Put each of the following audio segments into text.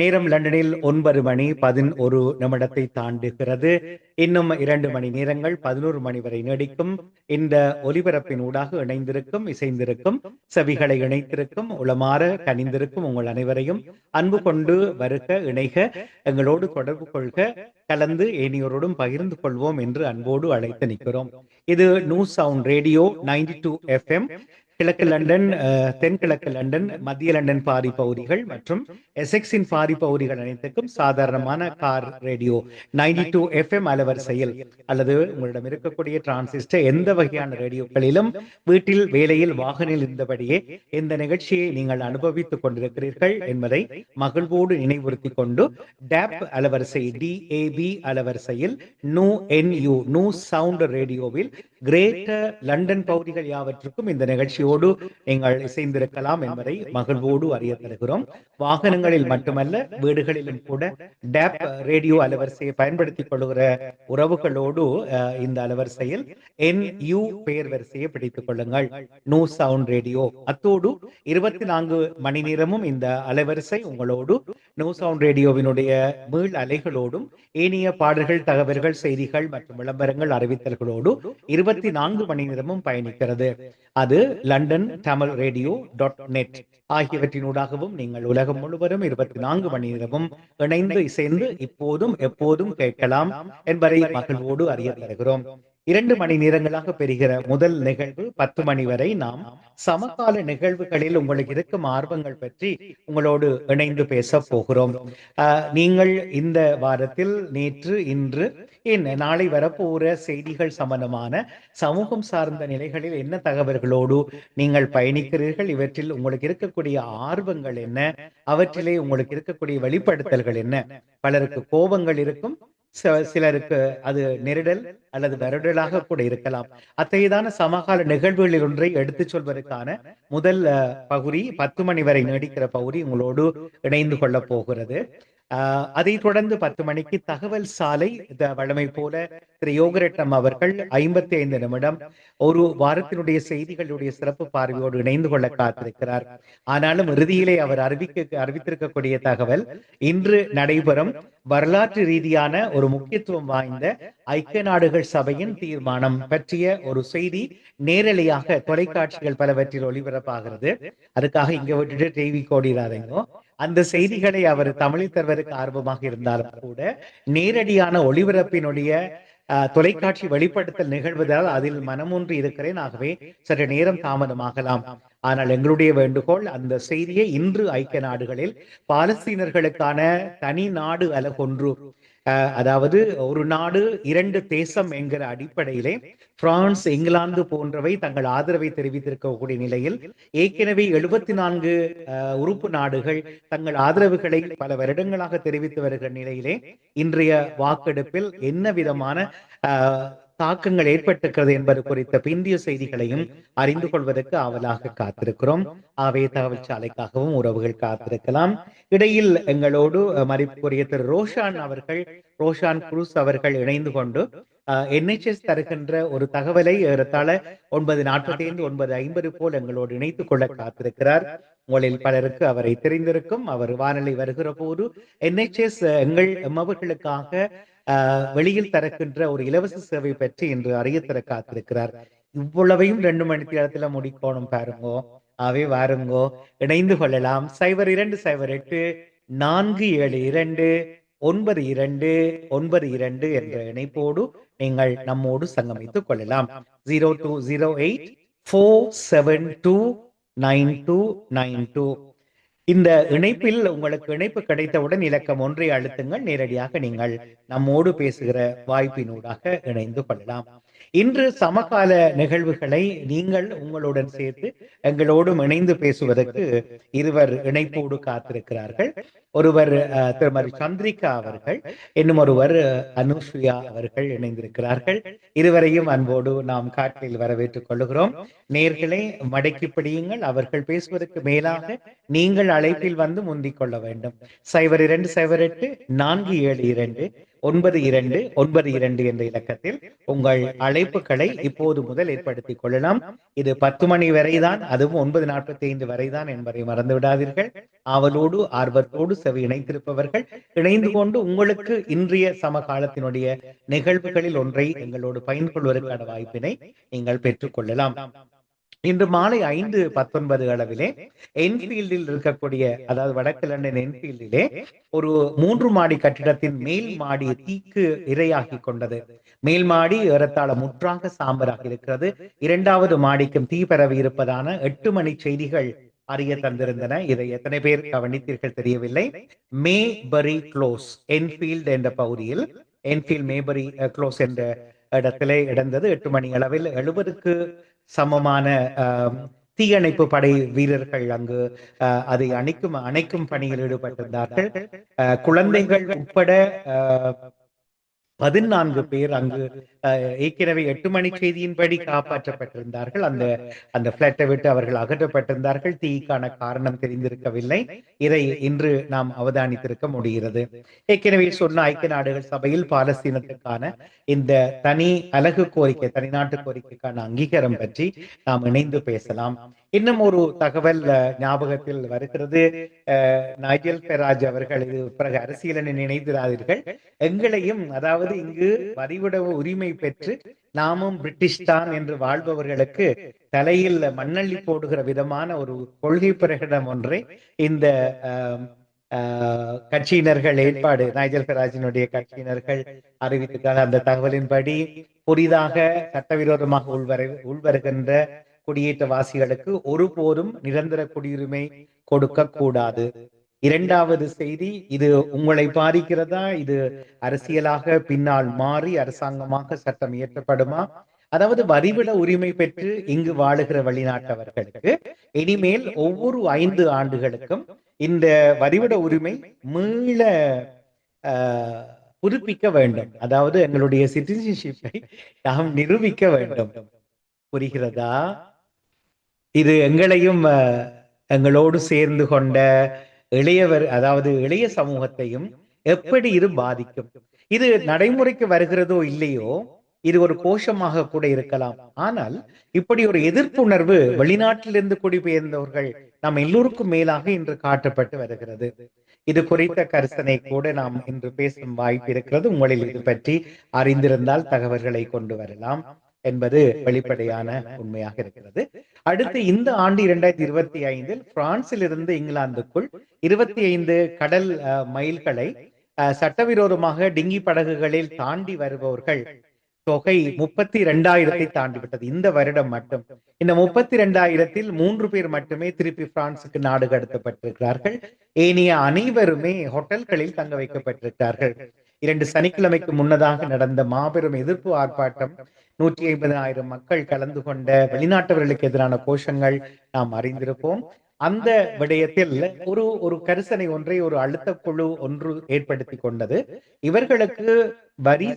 நேரம் லண்டனில் 9 மணி 11 நிமிடத்தை தாண்டுகிறது. இன்னும் 2 மணி நேரங்கள் 11 மணி வரை நீடிக்கும். இந்த ஒலிபரப்பின் ஊடாக இணைந்திருக்கும், இசைந்திருக்கும், செவிகளை இணைத்திருக்கும், உளமாற கனிந்திருக்கும் உங்கள் அனைவரையும் அன்பு கொண்டு வருக, இணைக, எங்களோடு தொடர்பு கொள்க, கலந்து ஏனையோரோடும் பகிர்ந்து கொள்வோம் என்று அன்போடு அழைத்து நிற்கிறோம். இது நியூ சவுண்ட் ரேடியோ 92 FM, கிழக்கு லண்டன், தென்கிழக்கு லண்டன், மத்திய லண்டன் பாரி பகுதிகள் மற்றும் எசெக்ஸின் பாரி பகுதிகள் அனைத்துக்கும் சாதாரணமான கார் ரேடியோ 92 FM அலவரிசையில் அல்லது உங்களிடம் இருக்கக்கூடிய டிரான்சிஸ்டர் எந்த வகையான ரேடியோக்களிலும் வீட்டில், வேலையில், வாகனில் இருந்தபடியே இந்த நிகழ்ச்சியை நீங்கள் அனுபவித்துக் கொண்டிருக்கிறீர்கள் என்பதை மகிழ்வோடு நினைவுறுத்தி கொண்டு டேப் அலவரிசை DAB அலவரிசையில் நூ சவுண்ட் ரேடியோவில் கிரேட்டர் லண்டன் பகுதிகள் யாவற்றுக்கும் இந்த நிகழ்ச்சியோடு நீங்கள் இசைந்திருக்கலாம் என்பதை மகிழ்வோடு அறிய தருகிறோம். வாகனங்களில் மட்டுமல்ல, வீடுகளிலும் கூட டேப் ரேடியோ அலவரிசையை பயன்படுத்திக் கொள்கிற உறவுகளோடு இந்த அலவரிசையில் NU பெயர் வரிசையை பிடித்துக் கொள்ளுங்கள். நோ சவுண்ட் ரேடியோ அத்தோடு 24 மணி நேரமும் இந்த அலைவரிசை உங்களோடு நோ சவுண்ட் ரேடியோவினுடைய மீள் அலைகளோடும் ஏனைய பாடல்கள், தகவல்கள், செய்திகள் மற்றும் விளம்பரங்கள், அறிவித்தல்களோடு 24 மணி நேரமும் பயணிக்கிறது. அது லண்டன் தமிழ் ரேடியோ .net ஆகியவற்றினூடாகவும் நீங்கள் உலகம் முழுவதும் 24 மணி நேரமும் இணைந்து இசைந்து இப்போதும் எப்போதும் கேட்கலாம் என்பதை மகிழ்வோடு அறிய தருகிறோம். 2 மணி நேரங்களாக பெறுகிற முதல் நிகழ்வு 10 மணி வரை நாம் சமகால நிகழ்வுகளில் உங்களுக்கு இருக்கும் ஆர்வங்கள் பற்றி உங்களோடு இணைந்து பேச போகிறோம். நீங்கள் இந்த வாரத்தில் நேற்று, இன்று, நாளை வரப்போகிற செய்திகள் சம்பந்தமான சமூகம் சார்ந்த நிலைகளில் என்ன தகவல்களோடு நீங்கள் பயணிக்கிறீர்கள், இவற்றில் உங்களுக்கு இருக்கக்கூடிய ஆர்வங்கள் என்ன, அவற்றிலே உங்களுக்கு இருக்கக்கூடிய வெளிப்படுத்தல்கள் என்ன. பலருக்கு கோபங்கள் இருக்கும், சிலருக்கு அது நெருடல் அல்லது வருடலாக கூட இருக்கலாம். அத்தகையதான சமகால நிகழ்வுகளில் ஒன்றை எடுத்துச் சொல்வதற்கான முதல் பகுதி 10 மணி வரை நீடிக்கிற பகுதி உங்களோடு இணைந்து கொள்ள போகிறது. அதை தொடர்ந்து 10 மணிக்கு தகவல் சாலை, வழமை போல திரு யோகரட்னம் அவர்கள் 55 நிமிடம் ஒரு வாரத்தினுடைய செய்திகளுடைய சிறப்பு பார்வையோடு இணைந்து கொள்ள காத்திருக்கிறார். ஆனாலும் இறுதியிலே அவர் அறிவித்திருக்கக்கூடிய தகவல், இன்று நடைபெறும் வரலாற்று ரீதியான ஒரு முக்கியத்துவம் வாய்ந்த ஐக்கிய நாடுகள் சபையின் தீர்மானம் பற்றிய ஒரு செய்தி நேரலையாக தொலைக்காட்சிகள் பலவற்றில் ஒளிபரப்பாகிறது. அதுக்காக இங்க விட்டுட்டு டிவி கோடிடாதீங்க. அந்த செய்திகளை அவர் தமிழில் தருவதற்கு ஆர்வமாக இருந்தாலும் கூட நேரடியான ஒளிபரப்பினுடைய தொலைக்காட்சி வெளிப்படுத்தல் நிகழ்வதால் அதில் மனமொன்று இருக்கிறேன். ஆகவே சற்று நேரம் தாமதமாகலாம். ஆனால் எங்களுடைய வேண்டுகோள், அந்த செய்தியை இன்று ஐக்கிய நாடுகளில் பாலஸ்தீனர்களுக்கான தனி நாடு அலகொன்று, அதாவது ஒரு நாடு இரண்டு தேசம் என்கிற அடிப்படையிலே பிரான்ஸ், இங்கிலாந்து போன்றவை தங்கள் ஆதரவை தெரிவித்திருக்கக்கூடிய நிலையில் ஏற்கனவே 74 உறுப்பு நாடுகள் தங்கள் ஆதரவுகளை பல வருடங்களாக தெரிவித்து வருகிற நிலையிலே இன்றைய வாக்கெடுப்பில் என்ன விதமான தாக்கங்கள் ஏற்பட்டிருக்கிறது என்பது குறித்த பிந்திய செய்திகளையும் அறிந்து கொள்வதற்கு ஆவலாக காத்திருக்கிறோம். ஆவே தகவல் சாலைக்காகவும் உறவுகள் காத்திருக்கலாம். இடையில் எங்களோடு மதிப்புக்குரிய திரு ரோஷான் குரூஸ் அவர்கள் இணைந்து கொண்டு NHS தருகின்ற ஒரு தகவலை ஏறத்தாழ 9:45 9:50 போல் எங்களோடு இணைத்துக் கொள்ள காத்திருக்கிறார். உங்களில் பலருக்கு அவரை தெரிந்திருக்கும். அவர் வானொலி வருகிற போது NHS எங்கள் எம்மவர்களுக்காக வெளியில் தரக்கின்ற ஒரு இலவச சேவை பற்றி இன்று அறிய தர காத்திருக்கிறார். இவ்வளவையும் 2 மணி நேரத்துல முடிக்கணும் பாருங்கோ. அவை வாருங்கோ, இணைந்து கொள்ளலாம். 0208 472 9292 என்ற இணைப்போடு நீங்கள் நம்மோடு சங்கமித்துக் கொள்ளலாம். 0208 472 9292. இந்த இணைப்பில் உங்களுக்கு இணைப்பு கிடைத்தவுடன் இலக்கம் 1 அழுத்துங்கள். நேரடியாக நீங்கள் நம்மோடு பேசுகிற வாய்ப்பினூடாக இணைந்து கொள்ளலாம். இன்று சமகால நிகழ்வுகளை நீங்கள் உங்களுடன் சேர்த்து எங்களோடும் இணைந்து பேசுவதற்கு இருவர் இணைப்போடு காத்திருக்கிறார்கள். ஒருவர் திருமதி சந்திரிகா அவர்கள், இன்னும் ஒருவர் அனுஷ்யா அவர்கள் இணைந்திருக்கிறார்கள். இருவரையும் அன்போடு நாம் காற்றில் வரவேற்றுக் கொள்கிறோம். நேர்களை மடக்கி பிடியுங்கள். அவர்கள் பேசுவதற்கு மேலாக நீங்கள் அழைப்பில் வந்து முந்திக் கொள்ள வேண்டும். 0208 472 9292 என்ற இலக்கத்தில் உங்கள் அழைப்புகளை இப்போது முதல் ஏற்படுத்திக் கொள்ளலாம். இது 10 மணி வரைதான், அதுவும் 9:45 வரைதான் என்பதை மறந்து விடாதீர்கள். ஆவலோடு ஆர்வத்தோடு செவி இணைத்திருப்பவர்கள் இணைந்து கொண்டு உங்களுக்கு இன்றைய சமகாலத்தினுடைய நிகழ்வுகளில் ஒன்றை எங்களோடு பகிர்ந்து கொள்வதற்கான வாய்ப்பினை நீங்கள் பெற்றுக் கொள்ளலாம். இன்று மாலை 5:19 அளவிலே என்ஃபீல்டில் இருக்கக்கூடிய, அதாவது வடக்கு லண்டன் என்ஃபீல்டிலே ஒரு 3 மாடி கட்டிடத்தின் மேல் மாடி தீக்கு இரையாகி கொண்டது. மேல் மாடி ஏறத்தாழ முற்றாக சாம்பலாக இருக்கிறது. 2வது மாடிக்கும் தீ பரவி இருப்பதான 8 மணி செய்திகள் அறிய தந்திருந்தன. இதை எத்தனை பேர் கவனித்தீர்கள் தெரியவில்லை. மேபரி க்ளோஸ், என்ஃபீல்ட் என்ற பகுதியில், என்ஃபீல்ட் மேபரி க்ளோஸ் என்ற இடத்திலே இடந்தது. 8 மணி அளவில் 70க்கு சமமான தீயணைப்பு படை வீரர்கள் அங்கு அதை அணைக்கும் பணியில் ஈடுபட்டிருந்தார்கள். குழந்தைகள் உட்பட 14 பேர் அங்கு ஏற்கனவே 8 மணி செய்தியின்படி காப்பாற்றப்பட்டிருந்தார்கள். அந்த பிளாட்டை விட்டு அவர்கள் அகற்றப்பட்டிருந்தார்கள். தீக்கான காரணம் தெரிந்திருக்கவில்லை. இதை இன்று நாம் அவதானித்திருக்க முடிகிறது. ஏற்கனவே சொன்ன ஐக்கிய நாடுகள் சபையில் பாலஸ்தீனத்துக்கான இந்த தனி அலகு கோரிக்கை, தனிநாட்டு கோரிக்கைக்கான அங்கீகாரம் பற்றி நாம் இணைந்து பேசலாம். இன்னும் ஒரு தகவல் ஞாபகத்தில் வருகிறது. நைஜல் ஃபராஜ் அவர்கள், இது பிறகு அரசியலனை நினைத்திராதீர்கள், எங்களையும், அதாவது இங்கு வரிவிடவு உரிமை பெற்று நாமும் பிரிட்டிஷ் தான் என்று வாழ்பவர்களுக்கு தலையில் மண்ணள்ளி போடுகிற விதமான ஒரு கொள்கை பிரகடனம் ஒன்றை இந்த கட்சியினர்கள் ஏற்பாடு, நைஜல் ஃபராஜினுடைய கட்சியினர்கள் அறிவித்திருக்காங்க. அந்த தகவலின்படி புதிதாக சட்டவிரோதமாக உள்வருகின்ற குடியேற்றவாசிகளுக்கு ஒருபோதும் நிரந்தர குடியுரிமை கொடுக்க கூடாது. 2வது செய்தி, இது உங்களை பாதிக்கிறதா? இது அரசியலாக பின்னால் மாறி அரசாங்கமாக சட்டம் இயற்றப்படுமா? அதாவது வரிவிட உரிமை பெற்று இங்கு வாழுகிற வெளிநாட்டவர்களுக்கு இனிமேல் ஒவ்வொரு 5 ஆண்டுகளுக்கும் இந்த வரிவிட உரிமை மீள புதுப்பிக்க வேண்டும். அதாவது எங்களுடைய சிட்டிசன்ஷிப்பை நாம் நிரூபிக்க வேண்டும். புரிகிறதா? இது எங்களையும் எங்களோடு சேர்ந்து கொண்ட அதாவது இளைய சமூகத்தையும் எப்படி இது பாதிக்கும்? இது நடைமுறைக்கு வருகிறதோ இல்லையோ, இது ஒரு கோஷமாக கூட இருக்கலாம். ஆனால் இப்படி ஒரு எதிர்ப்புணர்வு வெளிநாட்டிலிருந்து குடிபெயர்ந்தவர்கள் நாம் எல்லோருக்கும் மேலாக இன்று காட்டப்பட்டு வருகிறது. இது குறித்த கருத்தனை கூட நாம் இன்று பேசும் வாய்ப்பு இருக்கிறது. உங்களில் இது பற்றி அறிந்திருந்தால் தகவல்களை கொண்டு வரலாம் என்பது வெளிப்படையான உண்மையாக இருக்கிறது. அடுத்து, இந்த ஆண்டு 2025 பிரான்சில் இருந்து இங்கிலாந்துக்குள் 25 கடல் மைல்களை சட்டவிரோதமாக டிங்கி படகுகளில் தாண்டி வருபவர்கள் தொகை 32,000 தாண்டிவிட்டது இந்த வருடம் மட்டும். இந்த 32,000-ல் 3 பேர் மட்டுமே திருப்பி பிரான்சுக்கு நாடு கடத்தப்பட்டிருக்கிறார்கள். ஏனைய அனைவருமே ஹோட்டல்களில் தங்க வைக்கப்பட்டிருக்கிறார்கள். 2 சனிக்கிழமைக்கு முன்னதாக நடந்த மாபெரும் எதிர்ப்பு ஆர்ப்பாட்டம், 150,000 மக்கள் கலந்து கொண்ட வெளிநாட்டவர்களுக்கு எதிரான கோஷங்கள் நாம் அறிந்திருப்போம். அந்த விடயத்தில் ஒரு கரிசனை ஒன்றை ஒரு அழுத்த குழு ஒன்று ஏற்படுத்தி கொண்டது. இவர்களுக்கு வரி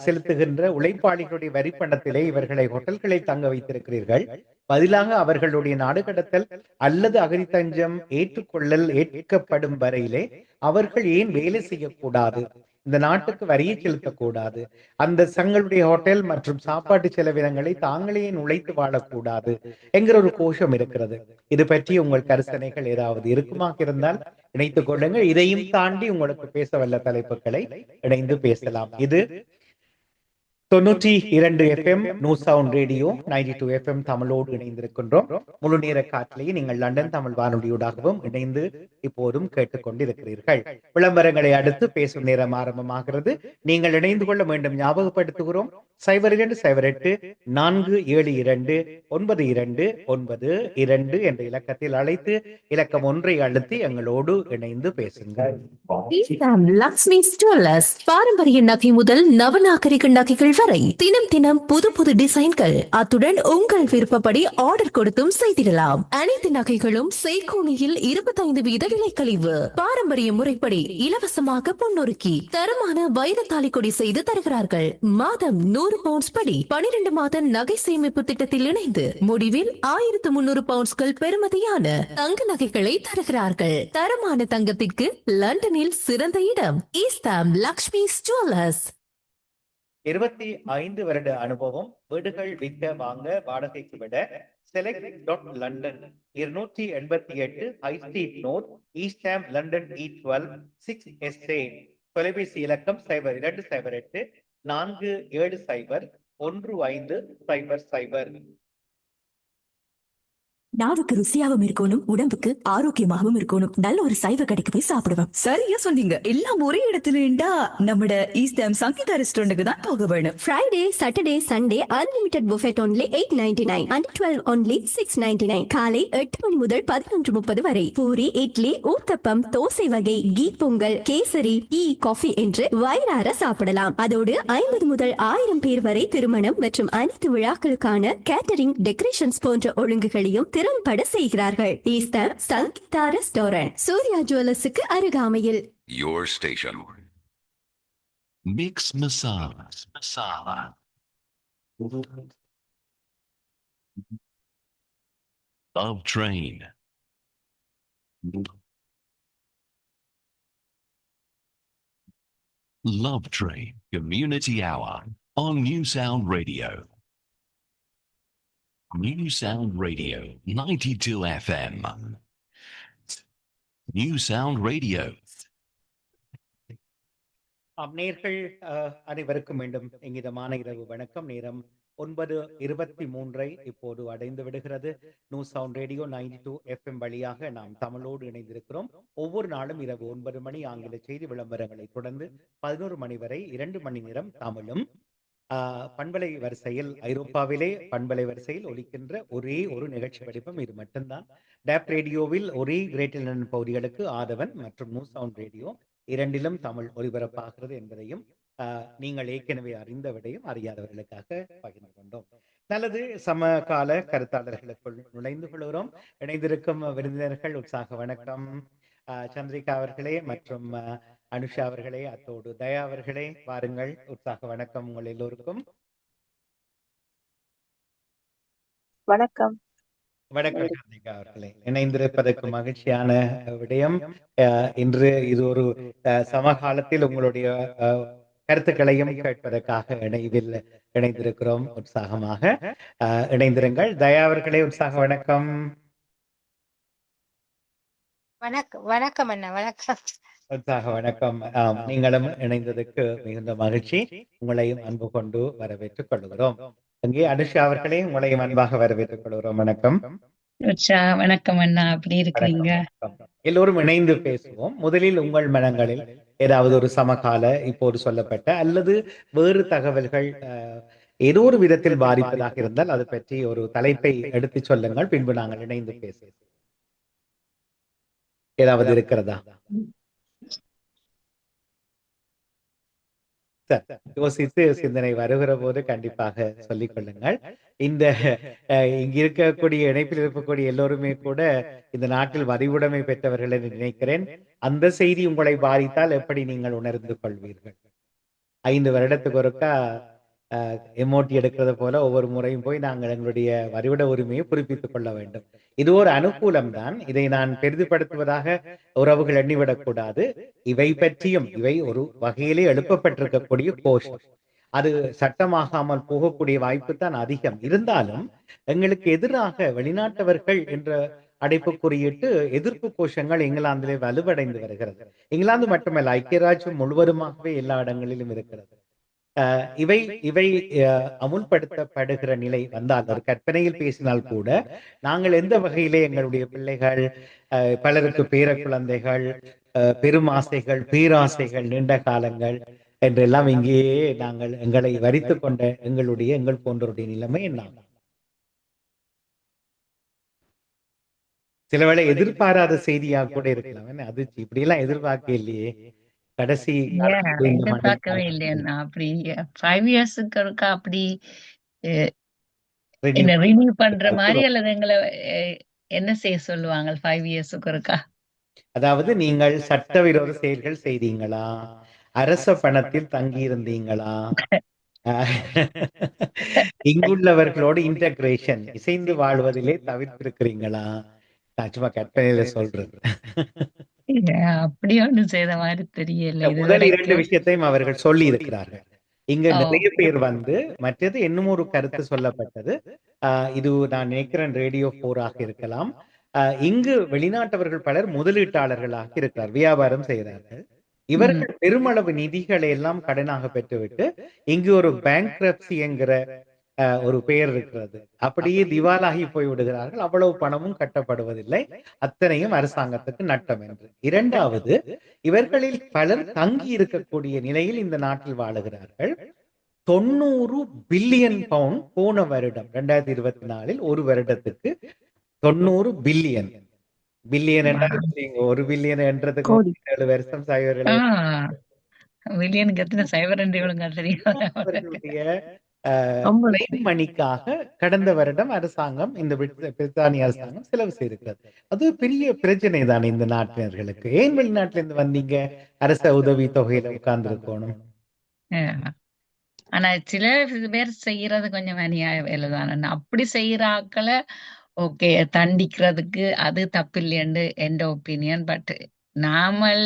செலுத்துகின்ற உழைப்பாளிகளுடைய வரி பணத்திலே இவர்களை ஹோட்டல்களில் தங்க வைத்திருக்கிறீர்கள், பதிலாக அவர்களுடைய நாடு கடத்தல் அல்லது அகதி தஞ்சம் ஏற்கப்படும் வரையிலே அவர்கள் ஏன் வேலை செய்யக்கூடாது, இந்த நாட்டுக்கு வரியை செலுத்தக்கூடாது, அந்த தங்களுடைய ஹோட்டல் மற்றும் சாப்பாட்டு செலவினங்களை தாங்களே உழைத்து வாழக்கூடாது என்கிற ஒரு கோஷம் இருக்கிறது. இது பற்றி உங்கள் கருத்தனைகள் ஏதாவது இருக்குமாக இருந்தால் இணைத்துக் கொள்ளுங்கள். இதையும் தாண்டி உங்களுக்கு பேச வல்ல தலைப்புகளை இணைந்து பேசலாம். இது 92 FM new sound radio, 92 FM தமிழோடு இணைந்திருக்கின்றோம். முழு நேர காற்றிலேயே நீங்கள் லண்டன் தமிழ் வானொலியோடாகவும் இணைந்து இப்போதும் கேட்டுக்கொண்டிருக்கிறீர்கள். விளம்பரங்களை அடுத்து பேசும் நேரம் ஆரம்பமாகிறது. நீங்கள் இணைந்து கொள்ள மீண்டும் ஞாபகப்படுத்துகிறோம். 02-892-9292 என்ற இலக்கத்தில் அழைத்து இலக்கம் 1 அழுத்தி எங்களோடு இணைந்து பேசுங்கள். லக்ஷ்மி ஸ்டோர்ஸ் பாரம்பரிய நகை முதல் நவநாகரிக நகைகள் வரை தினம் தினம் புது புது டிசைன்கள், அத்துடன் உங்கள் விருப்பப்படி ஆர்டர் கொடுத்தும் செய்திடலாம். அனைத்து நகைகளும் செய்கூலியில் 25% விலை கழிவு. பாரம்பரிய முறைப்படி இலவசமாக பொன்னொருக்கி தரமான வைர தாலிக்கொடி செய்து தருகிறார்கள். மாதம் 100 பவுண்ட்ஸ் படி 12 மாத நகை சேமிப்பு திட்டத்தில் இணைந்து முடிவில் 1300 பவுண்ட்ஸ்கள் பெறுமதியான தங்க நகைகளை தருகிறார்கள். தரமான தங்கத்திற்கு லண்டனில் சிறந்த இடம் ஈஸ்டாம் லக்ஷ்மி ஜுவல்லர்ஸ். 25 வருட அனுபவம், வீடுகள் விற்க வாங்க வாடகைக்கு விட select.london 288 high street north, East Ham London E12 6 estate. தொலைபேசி இலக்கம் 0208 470 1500. நாவுக்கு ருசியாவும் இருக்கணும், உடம்புக்கு ஆரோக்கியமாகவும் இருக்கணும். நல்ல ஒரு சைவ கடைக்கு போய் சாப்பிடுவோம். சரியா சொன்னீங்க. எல்லாம் ஒரே இடத்துல இருந்தா நம்மட ஈஸ்டாம் சங்கீதா ரெஸ்டாரண்ட்டுக்கு தான் போக வேணும். Friday, Saturday, Sunday unlimited buffet only 8.99 and 12 only 6.99. காலை 8 மணி முதல் 11:30 வரை. பூரி, இட்லி, ஊத்தப்பம், தோசை வகை, கீ பொங்கல், கேசரி, டீ, காஃபி என்று வயிறார சாப்பிடலாம். அதோடு 50 முதல் 1000 பேர் வரை திருமணம் மற்றும் அனைத்து விழாக்களுக்கான கேட்டரிங், டெக்கரேஷன்ஸ் போன்ற ஒழுங்குகளையும் திறம்பட செய்கிறார்கள். ஈஸ்டர் சங்கீதா ரெஸ்டாரண்ட், சூர்யா ஜுவல்லர்ஸுக்கு அருகாமையில். Your station. Mix Masala. Love Train. Love Train Community Hour on New Sound Radio. New Sound Radio 92 FM. New Sound Radio. நேயர்கள் அனைவருக்கும் மீண்டும் இங்கிதமான இரவு வணக்கம். நேரம் 9:23 இப்போது அடைந்து விடுகிறது. நியூ சவுண்ட் ரேடியோ 92 FM வழியாக நாம் தமிழோடு இணைந்திருக்கிறோம். ஒவ்வொரு நாளும் இரவு 9 மணி ஆங்கில செய்தி விளம்பரங்களை தொடர்ந்து 11 மணி வரை 2 மணி நேரம் தமிழும் பண்பலை வரிசையில், ஐரோப்பாவிலே பண்பலை வரிசையில் ஒலிக்கின்ற ஒரே ஒரு நிகழ்ச்சி வடிவம் இது மட்டும்தான். டேப் ரேடியோவில் ஒரே கிரேட்டர் லண்டன் பகுதிகளுக்கு ஆதவன் மற்றும் நியூ சவுண்ட் ரேடியோ இரண்டிலும் தமிழ் ஒலிபரப்பாகிறது என்பதையும் நீங்கள் ஏற்கனவே அறிந்த விடையும் அறியாதவர்களுக்காக பகிர்ந்து கொண்டோம். நல்லது, சமகால கருத்தாளர்களுக்குள் நுழைந்து கொள்கிறோம். இணைந்திருக்கும் விருந்தினர்கள் உற்சாக வணக்கம். சந்திரிகா அவர்களே மற்றும் அனுஷா அவர்களே, அத்தோடு தயா அவர்களே, வாருங்கள். உற்சாக வணக்கம் உங்கள் எல்லோருக்கும். வணக்கம். வணக்கம் சந்திரிகா அவர்களே, இணைந்திருப்பதற்கு மகிழ்ச்சியான விடயம். இன்று இது ஒரு சமகாலத்தில் உங்களுடைய கருத்துக்களையும் கேட்பதற்காக இணைந்திருக்கிறோம். உற்சாகமாக இணைந்திருங்கள். தயா அவர்களே, உற்சாக வணக்கம். வணக்கம் அண்ணா. வணக்கம். உற்சாக வணக்கம். நீங்களும் இணைந்ததுக்கு மிகுந்த மகிழ்ச்சி. உங்களையும் அன்பு கொண்டு வரவேற்றுக் கொள்கிறோம். அங்கே அனுஷா அவர்களே, உங்களையும் அன்பாக வரவேற்றுக் கொள்கிறோம். வணக்கம். வணக்கம் அண்ணா, எப்படி இருக்கீங்க? எல்லோரும் இணைந்து பேசுவோம். முதலில் உங்கள் மனங்களில் ஏதாவது ஒரு சமகால இப்போது சொல்லப்பட்ட அல்லது வேறு தகவல்கள் ஏதோ ஒரு விதத்தில் பாதிப்பதாக இருந்தால் அது பற்றி ஒரு தலைப்பை எடுத்து சொல்லுங்கள். பின்பு நாங்கள் இணைந்து பேசுவோம். ஏதாவது இருக்கிறதா? யோசித்து சிந்தனை வருகிற போது கண்டிப்பாக சொல்லிக் கொள்ளுங்கள். இந்த இங்க இருக்கக்கூடிய இணைப்பில் இருக்கக்கூடிய எல்லோருமே கூட இந்த நாட்டில் வதிவுடைமை பெற்றவர்கள் என்று நினைக்கிறேன். அந்த செய்தி உங்களை பாதித்தால் எப்படி நீங்கள் உணர்ந்து கொள்வீர்கள்? 5 வருடத்துக்கு ஒருக்கா எமோட்டி எடுக்கிறது போல ஒவ்வொரு முறையும் போய் நாங்கள் எங்களுடைய வரிவிட உரிமையை புதுப்பித்துக் கொள்ள வேண்டும். இது ஒரு அனுகூலம் தான். இதை நான் பெரிதுபடுத்துவதாக உறவுகள் எண்ணிவிடக் கூடாது. இவை பற்றியும் இவை ஒரு வகையிலே எழுப்பப்பட்டிருக்கக்கூடிய கோஷம். அது சட்டமாகாமல் போகக்கூடிய வாய்ப்பு தான் அதிகம். இருந்தாலும் எங்களுக்கு எதிராக வெளிநாட்டவர்கள் என்ற அடைப்பு குறியிட்டு எதிர்ப்பு கோஷங்கள் இங்கிலாந்திலே வலுவடைந்து வருகிறது. இங்கிலாந்து மட்டுமல்ல, ஐக்கிய ராஜ்யம் முழுவதுமாகவே எல்லா இடங்களிலும் இருக்கிறது. இவை இவை அமுல்படுத்தப்படுகிற நிலை வந்தால், ஒரு கற்பனையில் பேசினால் கூட, நாங்கள் எந்த வகையிலே எங்களுடைய பிள்ளைகள், பலருக்கு பேர குழந்தைகள், பெருமாசைகள், பேராசைகள், நீண்ட காலங்கள் என்றெல்லாம் இங்கேயே நாங்கள் எங்களை வரித்து கொண்ட எங்கள் போன்றோருடைய நிலைமை என்ன? சிலவேளை எதிர்பாராத செய்தியாக கூட இருக்கலாம். அது இப்படி எல்லாம் எதிர்பார்க்க இல்லையே, கடைசி ஏன் காலத்துல இந்த மண்ணில் எதிர்பார்க்கவே இல்லையா அப்படி 5 இயர்ஸுக்கு ஒருக்கா அப்படி அஹ், renew என்ன ரினியூ பண்ற மாதிரி பண்ண- அல்லது எங்களை என்ன செய்ய சொல்லுவாங்க 5 இயர்ஸுக்கு ஒருக்கா? அதாவது நீங்கள் சட்டவிரோத செயல்கள் செய்தீங்களா, அரச பணத்தில் தங்கி இருந்தீங்களா, இங்குள்ளவர்களோடு இன்டகிரேஷன் இசைந்து வாழ்வதிலே தவிர்த்திருக்கிறீங்களா? நான் சும்மா கற்பனையில சொல்றது. அப்படி ஒண்ணும் செய்த மாதிரி தெரியல இது முதல் 2 வரைக்கும். விஷயத்தையும் அவர்கள் சொல்லி இருக்கிறார்கள். இங்க ஓ, நிறைய பேர் வந்து மற்றது இன்னும் ஒரு கருத்து சொல்லப்பட்டது. இது நான் நினைக்கிறேன் ரேடியோ 4 ஆக இருக்கலாம். இங்கு வெளிநாட்டவர்கள் பலர் முதலீட்டாளர்களாக இருக்கிறார், வியாபாரம் செய்கிறார்கள். ம், இவர்கள் பெருமளவு நிதிகளை எல்லாம் கடனாக பெற்றுவிட்டு இங்கு ஒரு பேங்க்ரப்சி என்கிற ஒரு பெயர் இருக்கிறது, அப்படியே திவாலாகி போய் விடுகிறார்கள். அவ்வளவு பணமும் கட்டப்படுவதில்லை, அத்தனையும் அரசாங்கத்துக்கு நட்டம் என்று. இரண்டாவது, இவர்களில் பலர் தங்கி இருக்கக்கூடிய நிலையில் இந்த நாட்டில் வாழுகிறார்கள். 90 பில்லியன் பவுண்ட் போன வருடம் 2024 ஒரு வருடத்துக்கு 90 பில்லியன். பில்லியன் என்றால் ஒரு பில்லியன் என்றதுக்கு கோடி. 7 வருஷம் சைவர்களை ஆஹ் மில்லியனுக்கு எத்தனை சைபர் என்று ஒழுங்கா தெரியும். அவர்களுடைய ரொம்ப கிளைம் மணிக்காக கடந்த வருடம் அரசாங்கம், இந்த பிரித்தானிய அரசாங்கம் செலவு செய்திருக்கிறது. அது பெரிய பிரச்சனை தானே இந்த நாட்டினர்களுக்கு. ஏன் வெளிநாட்டுல இருந்து வந்தீங்க, அரச உதவி தொகையில உட்கார்ந்து இருக்கணும்? அஹ் ஆனா சில பேர் செய்யறது கொஞ்சம் அநியாய வேலை தானே. அப்படி செய்யற ஆக்களை ஓகே தண்டிக்கிறதுக்கு அது தப்பில்லைன்னு எந்த ஒப்பீனியன். பட் நாமல்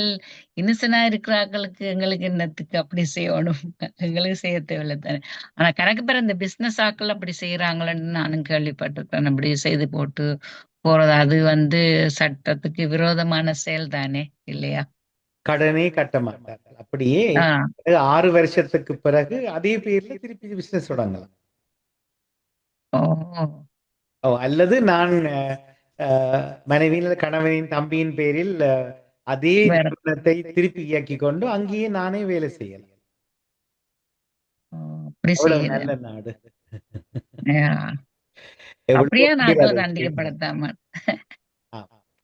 இன்னசென்டா இருக்கிற ஆக்களுக்கு எங்களுக்கு என்னத்துக்கு அப்படி செய்யணும்? எங்களுக்கு செய்ய தேவையில்லை தானே. ஆனா கணக்கு பேர் இந்த பிசினஸ் ஆக்கள் அப்படி செய்யறாங்களன்னு நானும் கேள்விப்பட்டிருக்கேன். அப்படி செய்து போட்டு போறது அது சட்டத்துக்கு விரோதமான செயல் தானே, இல்லையா? கடனே கட்ட மாட்டார்கள். அப்படியே ஆஹ் 6 வருஷத்துக்கு பிறகு அதே பேர்ல திருப்பி பிசினஸ் தொடங்கலாம். ஓ, அல்லது நான் மனைவியின் அல்லது கணவனின் தம்பியின் பேரில் அதே வேற. நிறுவனத்தை திருப்பி இயக்கி கொண்டு அங்கேயே நானே வேலை செய்யலாம். ஓ, அப்படி எவ்வளவு செய்யுது. நல்ல நாடு, ஆஹ் எவ்வளவு அப்படியே பேர் நாட்கள் அதை செய்யணும். தண்டிக்கப்படத்தாம.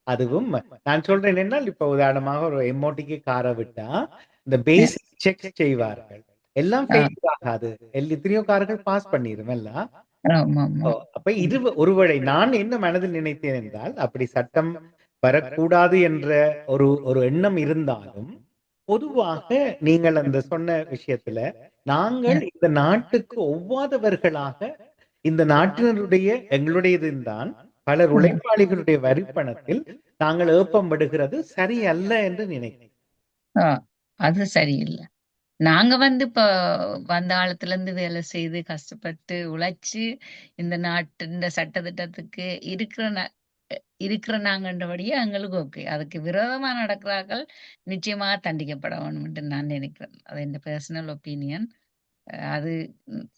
அதுவும் நான் சொல்றேன் என்னென்னால், இப்ப உதாரணமாக ஒரு எம்ஓடிக்கு காரை விட்டா இந்த பேசிக் செக் செய்வார்கள், எல்லாம் ஆஹ் ஃபெயில் ஆகாது. எத்தனையோ கார்கள் பாஸ் பண்ணிரும் எல்லாம். ஆமா ஆமா. அப்ப இது ஒருவேளை நான் என்ன மனதில் நினைத்தேன் என்றால், அப்படி சட்டம் வரக்கூடாது என்ற ஒரு ஒரு எண்ணம் இருந்தாலும், பொதுவாக நீங்கள் அந்த சொன்ன விஷயத்துல நாங்கள் இந்த நாட்டுக்கு ஒவ்வாதவர்களாக, இந்த நாட்டினருடைய எங்களுடையது தான் பலர் உழைப்பாளிகளுடைய வரிப்பணத்தில் நாங்கள் ஏப்பம் விடுகிறது சரியல்ல என்று நினைக்கிறேன். ஆஹ் அது சரியில்லை. நாங்க இப்ப வந்த காலத்துல இருந்து வேலை செய்து கஷ்டப்பட்டு உழைச்சு இந்த நாட்டு இந்த சட்ட திட்டத்துக்கு இருக்கிற நாங்கன்றபடியே எங்களுக்கு ஓகே. அதுக்கு விரோதமா நடக்கிறார்கள் நிச்சயமாக தண்டிக்கப்பட வேணும்னு நான் நினைக்கிறேன். அது என் பர்சனல் ஒப்பீனியன். அது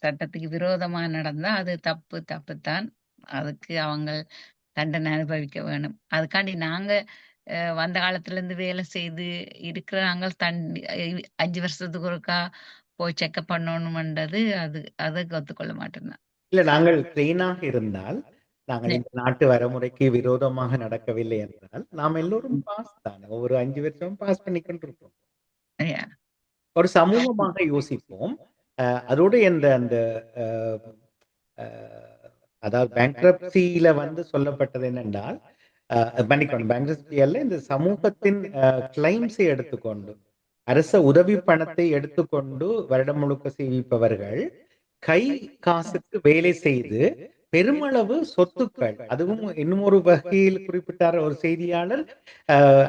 சட்டத்துக்கு விரோதமா நடந்தா அது தப்புத்தான். அதுக்கு அவங்க தண்டனை அனுபவிக்க வேணும். அதுக்காண்டி நாங்க வந்த காலத்துல இருந்து வேலை செய்து இருக்கிற நாங்கள் 5 வருஷத்துக்கு ஒருக்கா போய் செக்அப் பண்ணணும்ன்றது அதை ஒத்துக்கொள்ள மாட்டேன் நான். இல்ல, நாங்கள் கிளீனாக இருந்தால், நாங்கள் இந்த நாட்டு வரமுறைக்கு விரோதமாக நடக்கவில்லை என்றால், நாம் எல்லோரும் பாஸ் தானே. ஒவ்வொரு 5 வருஷமும் பாஸ் பண்ணி கொண்டிருப்போம். Yeah. ஒரு சமூகமாக யோசிப்போம். அதோடு அந்த அந்த அஹ், அஹ், அதாவது பேங்க்ரப்சியில வந்து சொல்லப்பட்டது என்னென்றால், மன்னிக்கணும், பேங்க்ரப்சி அல்ல, இந்த சமூகத்தின் கிளைம்ஸை எடுத்துக்கொண்டு அரச உதவி பணத்தை எடுத்துக்கொண்டு வருடம் முழுக்க சேமிப்பவர்கள் கை காசுக்கு வேலை செய்து பெருமளவு சொத்துக்கள், அதுவும் இன்னும் ஒரு வகையில் குறிப்பிட்டார் ஒரு செய்தியாளர்,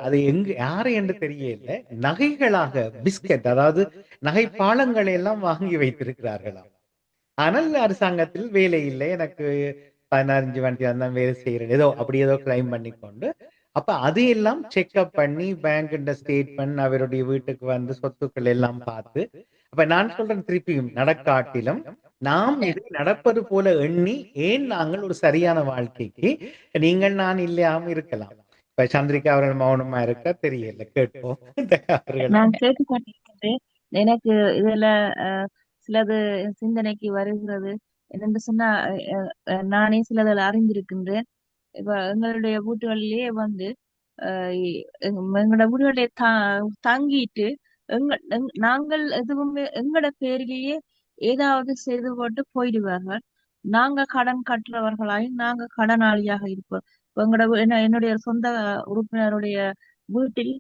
அது யாரு என்று தெரியல, நகைகளாக பிஸ்கட், அதாவது நகை பாலங்களை எல்லாம் வாங்கி வைத்திருக்கிறார்களாம். ஆனால் அரசாங்கத்தில் வேலை இல்லை, எனக்கு 15 வண்டி தான் வேலை செய்யறேன், ஏதோ அப்படி ஏதோ கிளைம் பண்ணி கொண்டு, அப்ப அதையெல்லாம் செக்அப் பண்ணி பேங்க் ஸ்டேட்மெண்ட், அவருடைய வீட்டுக்கு வந்து சொத்துக்கள் எல்லாம் பார்த்து, அப்ப நான் சொல்றேன் திருப்பியும், நடக்காட்டிலும் நாம் இது நடப்பது போல எண்ணி ஏன் நாங்கள் ஒரு சரியான வாழ்க்கைக்கு நீங்கள் நான் இல்லாம இருக்கலாம். இப்ப சந்திரிகா அவர்கள் மௌனமா இருக்க தெரியல, கேட்போம் அவர்கள். நான் கேட்டுக்கொண்டிருக்கின்றேன். எனக்கு இதுல சிலது சிந்தனைக்கு வருகிறது. என்னென்று சொன்னா நானே சிலதில் அறிந்திருக்கின்றேன். இப்ப எங்களுடைய வீட்டுகளிலேயே எங்களோட வீடுகளிலே தங்கிட்டு நாங்கள் எதுவுமே எங்கட பேரிலேயே ஏதாவது செய்து போட்டு போயிடுவார்கள். நாங்க கடன் கட்டுறவர்களாய் நாங்க கடனாளியாக இருப்போம். இப்ப என்னுடைய சொந்த உறுப்பினருடைய வீட்டில்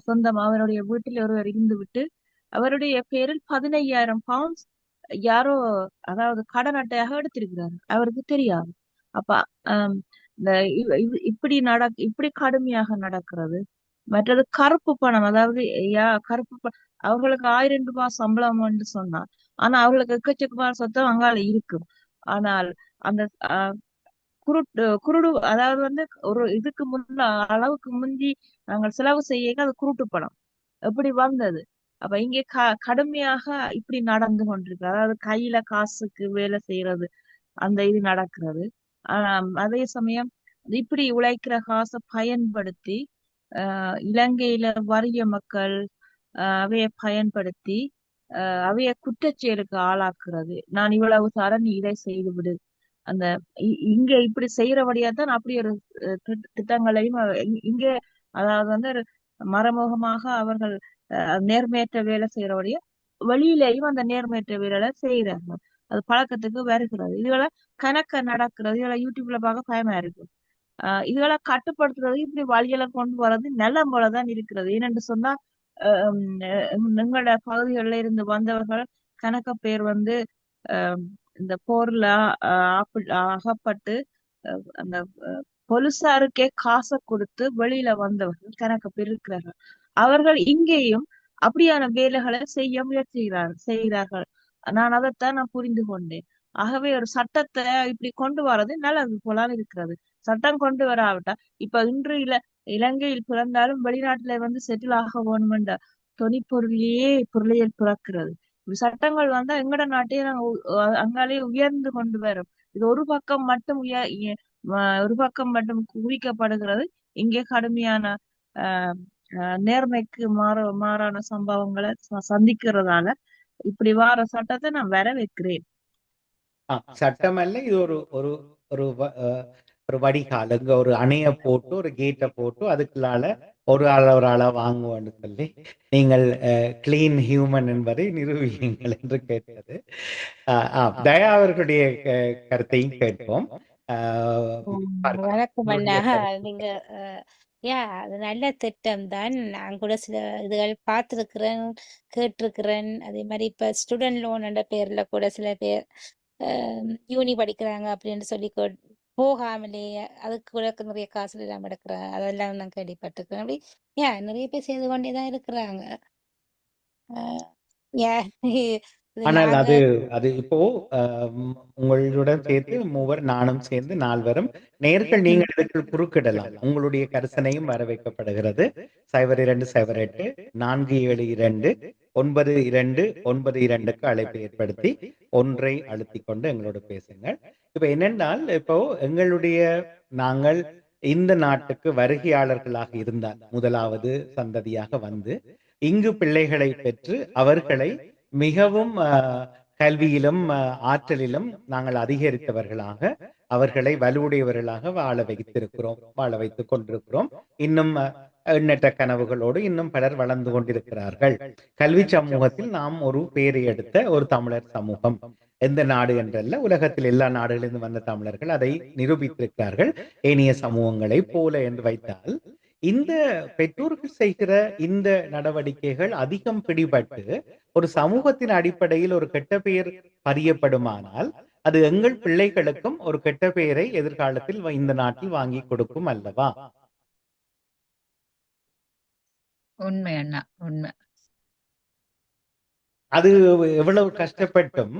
சொந்தம் அவருடைய வீட்டில் ஒருவர் இருந்து விட்டு அவருடைய பேரில் 15,000 பவுண்ட்ஸ் யாரோ அதாவது கடன் அட்டையாக எடுத்திருக்கிறார். அவருக்கு தெரியாது. அப்ப ஆம், இந்த இப்படி கடுமையாக நடக்கிறது. மற்றது கருப்பு பணம், அதாவது அவர்களுக்கு 1,000 ரூபாய் சம்பளம் என்று சொன்னார். ஆனா அவர்களுக்கு எக்கச்சக்கமான சொத்தம் அங்கால இருக்கும். ஆனால் அந்த குருடு, அதாவது ஒரு இதுக்கு அளவுக்கு முந்தி நாங்கள் செலவு செய்ய அது குருட்டு பணம் எப்படி வந்தது. அப்ப இங்கே கடுமையாக இப்படி நடந்து கொண்டிருக்கு. அதாவது கையில காசுக்கு வேலை செய்யறது அந்த இது நடக்கிறது. அதே சமயம் இப்படி உழைக்கிற காசை பயன்படுத்தி இலங்கையில வறிய மக்கள் அவைய பயன்படுத்தி அவைய குற்றச்செயலுக்கு ஆளாக்குறது. நான் இவ்வளவு தரேன், நீ இதை செய்து விடு. அந்த இங்க இப்படி செய்யறபடியா தான் அப்படி ஒரு திட்டங்களையும் இங்க அதாவது ஒரு மறைமுகமாக அவர்கள் நேர்மையற்ற வேலை செய்யறபடியா வெளியிலேயும் அந்த நேர்மையற்ற வேலை செய்யறாங்க. அது பழக்கத்துக்கு வருகிறது. இதுகளை கணக்க நடக்கிறது. இதுகளை யூடியூப்ல பார்க்க பயமா இருக்கு. இதுகளை கட்டுப்படுத்துறது இப்படி வழிகளை கொண்டு வர்றது நல்ல போலதான் இருக்கிறது. ஏனென்று சொன்னா எங்களோட பகுதிகளில் இருந்து வந்தவர்கள் கணக்க பேர் இந்த போர்ல அகப்பட்டு அந்த போலீசாருக்கே காசை கொடுத்து வெளியில வந்தவர்கள் கணக்கு பேர் இருக்கிறார்கள். அவர்கள் இங்கேயும் அப்படியான வேலைகளை செய்ய செய்கிறார்கள். நான் அதைத்தான் நான் புரிந்து கொண்டேன். ஆகவே ஒரு சட்டத்தை இப்படி கொண்டு வர்றது நல்லது போலான்னு இருக்கிறது. சட்டம் கொண்டு வராவிட்டா இப்ப இன்று இலங்கையில் பிறந்தாலும் வெளிநாட்டுல செட்டில் ஆக வேணுமென்ற தொனிப்பொருளையே பொருளியல் பிறக்கிறது. சட்டங்கள் எங்கட நாட்டையே அங்காலே உயர்ந்து கொண்டு வரும். இது ஒரு பக்கம் மட்டும் குவிக்கப்படுகிறது. இங்கே கடுமையான நேர்மைக்கு மாறான சம்பவங்களை சந்திக்கிறதால இப்படி வார சட்டத்தை நான் வரவேற்கிறேன். சட்டம் அல்ல, இது ஒரு ஒரு ஒரு ஒரு வடிகால். இங்க ஒரு அணைய போட்டு ஒரு கேட்டை போட்டு அதுக்குள்ளால ஒரு ஆளை வாங்குவோன்னு சொல்லி நீங்கள் கிளீன் ஹியூமன் என்பதை நிரூபியுங்கள் என்று கேட்டது. தயா அவர்களுடைய கருத்தையும் கேட்போம். வணக்கம் அண்ணா. நீங்க அது நல்ல திட்டம் தான். நான் கூட சில இதுகள் பார்த்துருக்கிறேன், கேட்டிருக்கிறேன். அதே மாதிரி இப்ப ஸ்டூடெண்ட் லோன் என்ற பேர்ல கூட சில பேர் யூனி படிக்கிறாங்க அப்படின்னு சொல்லி போகாமலே அதுக்கு கூட நிறைய காசு எல்லாம் எடுக்கிறாங்க. அதெல்லாம் நான் கேள்விப்பட்டிருக்கிறேன். அப்படி நிறைய பேர் செய்து கொண்டேதான் இருக்கிறாங்க. ஆனால் அது இப்போ உங்களுடன் சேர்த்து மூவர் நானும் சேர்ந்து 4 நேர்கள் நீங்கள் இதற்குள் குறுக்கிடலாம். உங்களுடைய கரிசனையும் வர வைக்கப்படுகிறது. 0208 472 9292 அழைப்பு ஏற்படுத்தி 1 அழுத்தி கொண்டு எங்களோட பேசுங்கள். இப்ப என்னென்றால் இப்போ நாங்கள் இந்த நாட்டுக்கு வருகையாளர்களாக இருந்தால் முதலாவது சந்ததியாக இங்கு பிள்ளைகளை பெற்று அவர்களை மிகவும் கல்வியிலும் ஆற்றலிலும் நாங்கள் அதிகரித்தவர்களாக அவர்களை வலுவுடையவர்களாக வாழ வைத்துக் கொண்டிருக்கிறோம். இன்னும் எண்ணற்ற கனவுகளோடு இன்னும் பலர் வளர்ந்து கொண்டிருக்கிறார்கள். கல்வி சமூகத்தில் நாம் ஒரு பேரை எடுத்த ஒரு தமிழர் சமூகம். எந்த நாடு என்றல்ல, உலகத்தில் எல்லா நாடுகளிலிருந்து வந்த தமிழர்கள் அதை நிரூபித்திருக்கிறார்கள். ஏனைய சமூகங்களை போல என்று வைத்தால் இந்த பெற்றோர்கள் செய்கிற இந்த நடவடிக்கைகள் அதிகம் பிடிபட்டு ஒரு சமூகத்தின் அடிப்படையில் ஒரு கெட்ட பெயர் பதியப்படுமானால் அது எங்கள் பிள்ளைகளுக்கும் ஒரு கெட்ட பெயரை எதிர்காலத்தில் இந்த நாட்டில் வாங்கி கொடுக்கும் அல்லவா? உண்மை அண்ணா, உண்மை. அது எவ்வளவு கஷ்டப்பட்டும்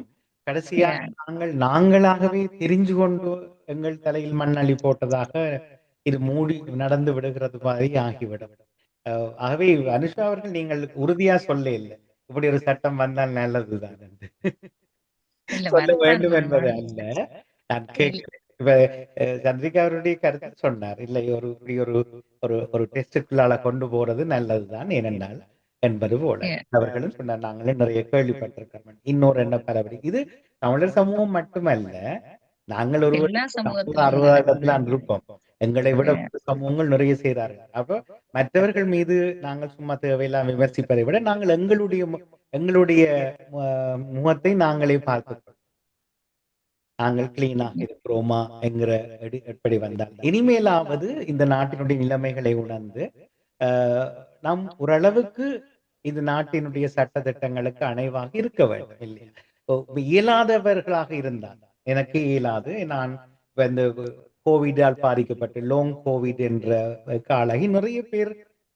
கடைசியாக நாங்களாகவே தெரிஞ்சு கொண்டு எங்கள் தலையில் மண்ணள்ளி போட்டதாக இது மூடி நடந்து விடுகிறது மாதிரி ஆகிவிடும். ஆகவே அனுஷா அவர்கள் நீங்கள் உறுதியா சொல்ல இல்லை இப்படி ஒரு சட்டம் வந்தால் நல்லதுதான் என்று சொல்ல வேண்டும் என்பது அல்ல. நான் கேட்கிறேன். இப்ப சந்திரிகா அவருடைய கருத்து சொன்னார், இல்லை இப்படி ஒரு டெஸ்டுக்குள்ளால கொண்டு போறது நல்லதுதான் ஏனென்றால் என்பது போல அவர்களும் சொன்னார். நாங்களும் நிறைய கேள்விப்பட்டிருக்கிறோம். இன்னொரு என்ன பரவடி இது தமிழர் சமூகம் மட்டுமல்ல, நாங்கள் ஒரு 60 இடத்துல இருப்போம். எங்களை விட சமூகங்கள் நிறைய செய்தார்கள். அப்ப மற்றவர்கள் மீது நாங்கள் சும்மா தேவையில்லாம விமர்சிப்பதை விட நாங்கள் எங்களுடைய முகத்தை நாங்களே பார்த்துக்கொள்வோம். நாங்கள் கிளீனாக இருக்கிறோமா என்கிற எப்படி வந்தால் இனிமேலாவது இந்த நாட்டினுடைய நிலைமைகளை உணர்ந்து நாம் ஓரளவுக்கு இந்த நாட்டினுடைய சட்ட திட்டங்களுக்கு அணைவாக இருக்க வேண்டும் இல்லையா? இயலாதவர்களாக இருந்தால் எனக்கு இயலாது, நான் இந்த கோவிடால் பாதிக்கப்பட்டு லாங் கோவிட் என்ற காலாகி நிறைய பேர்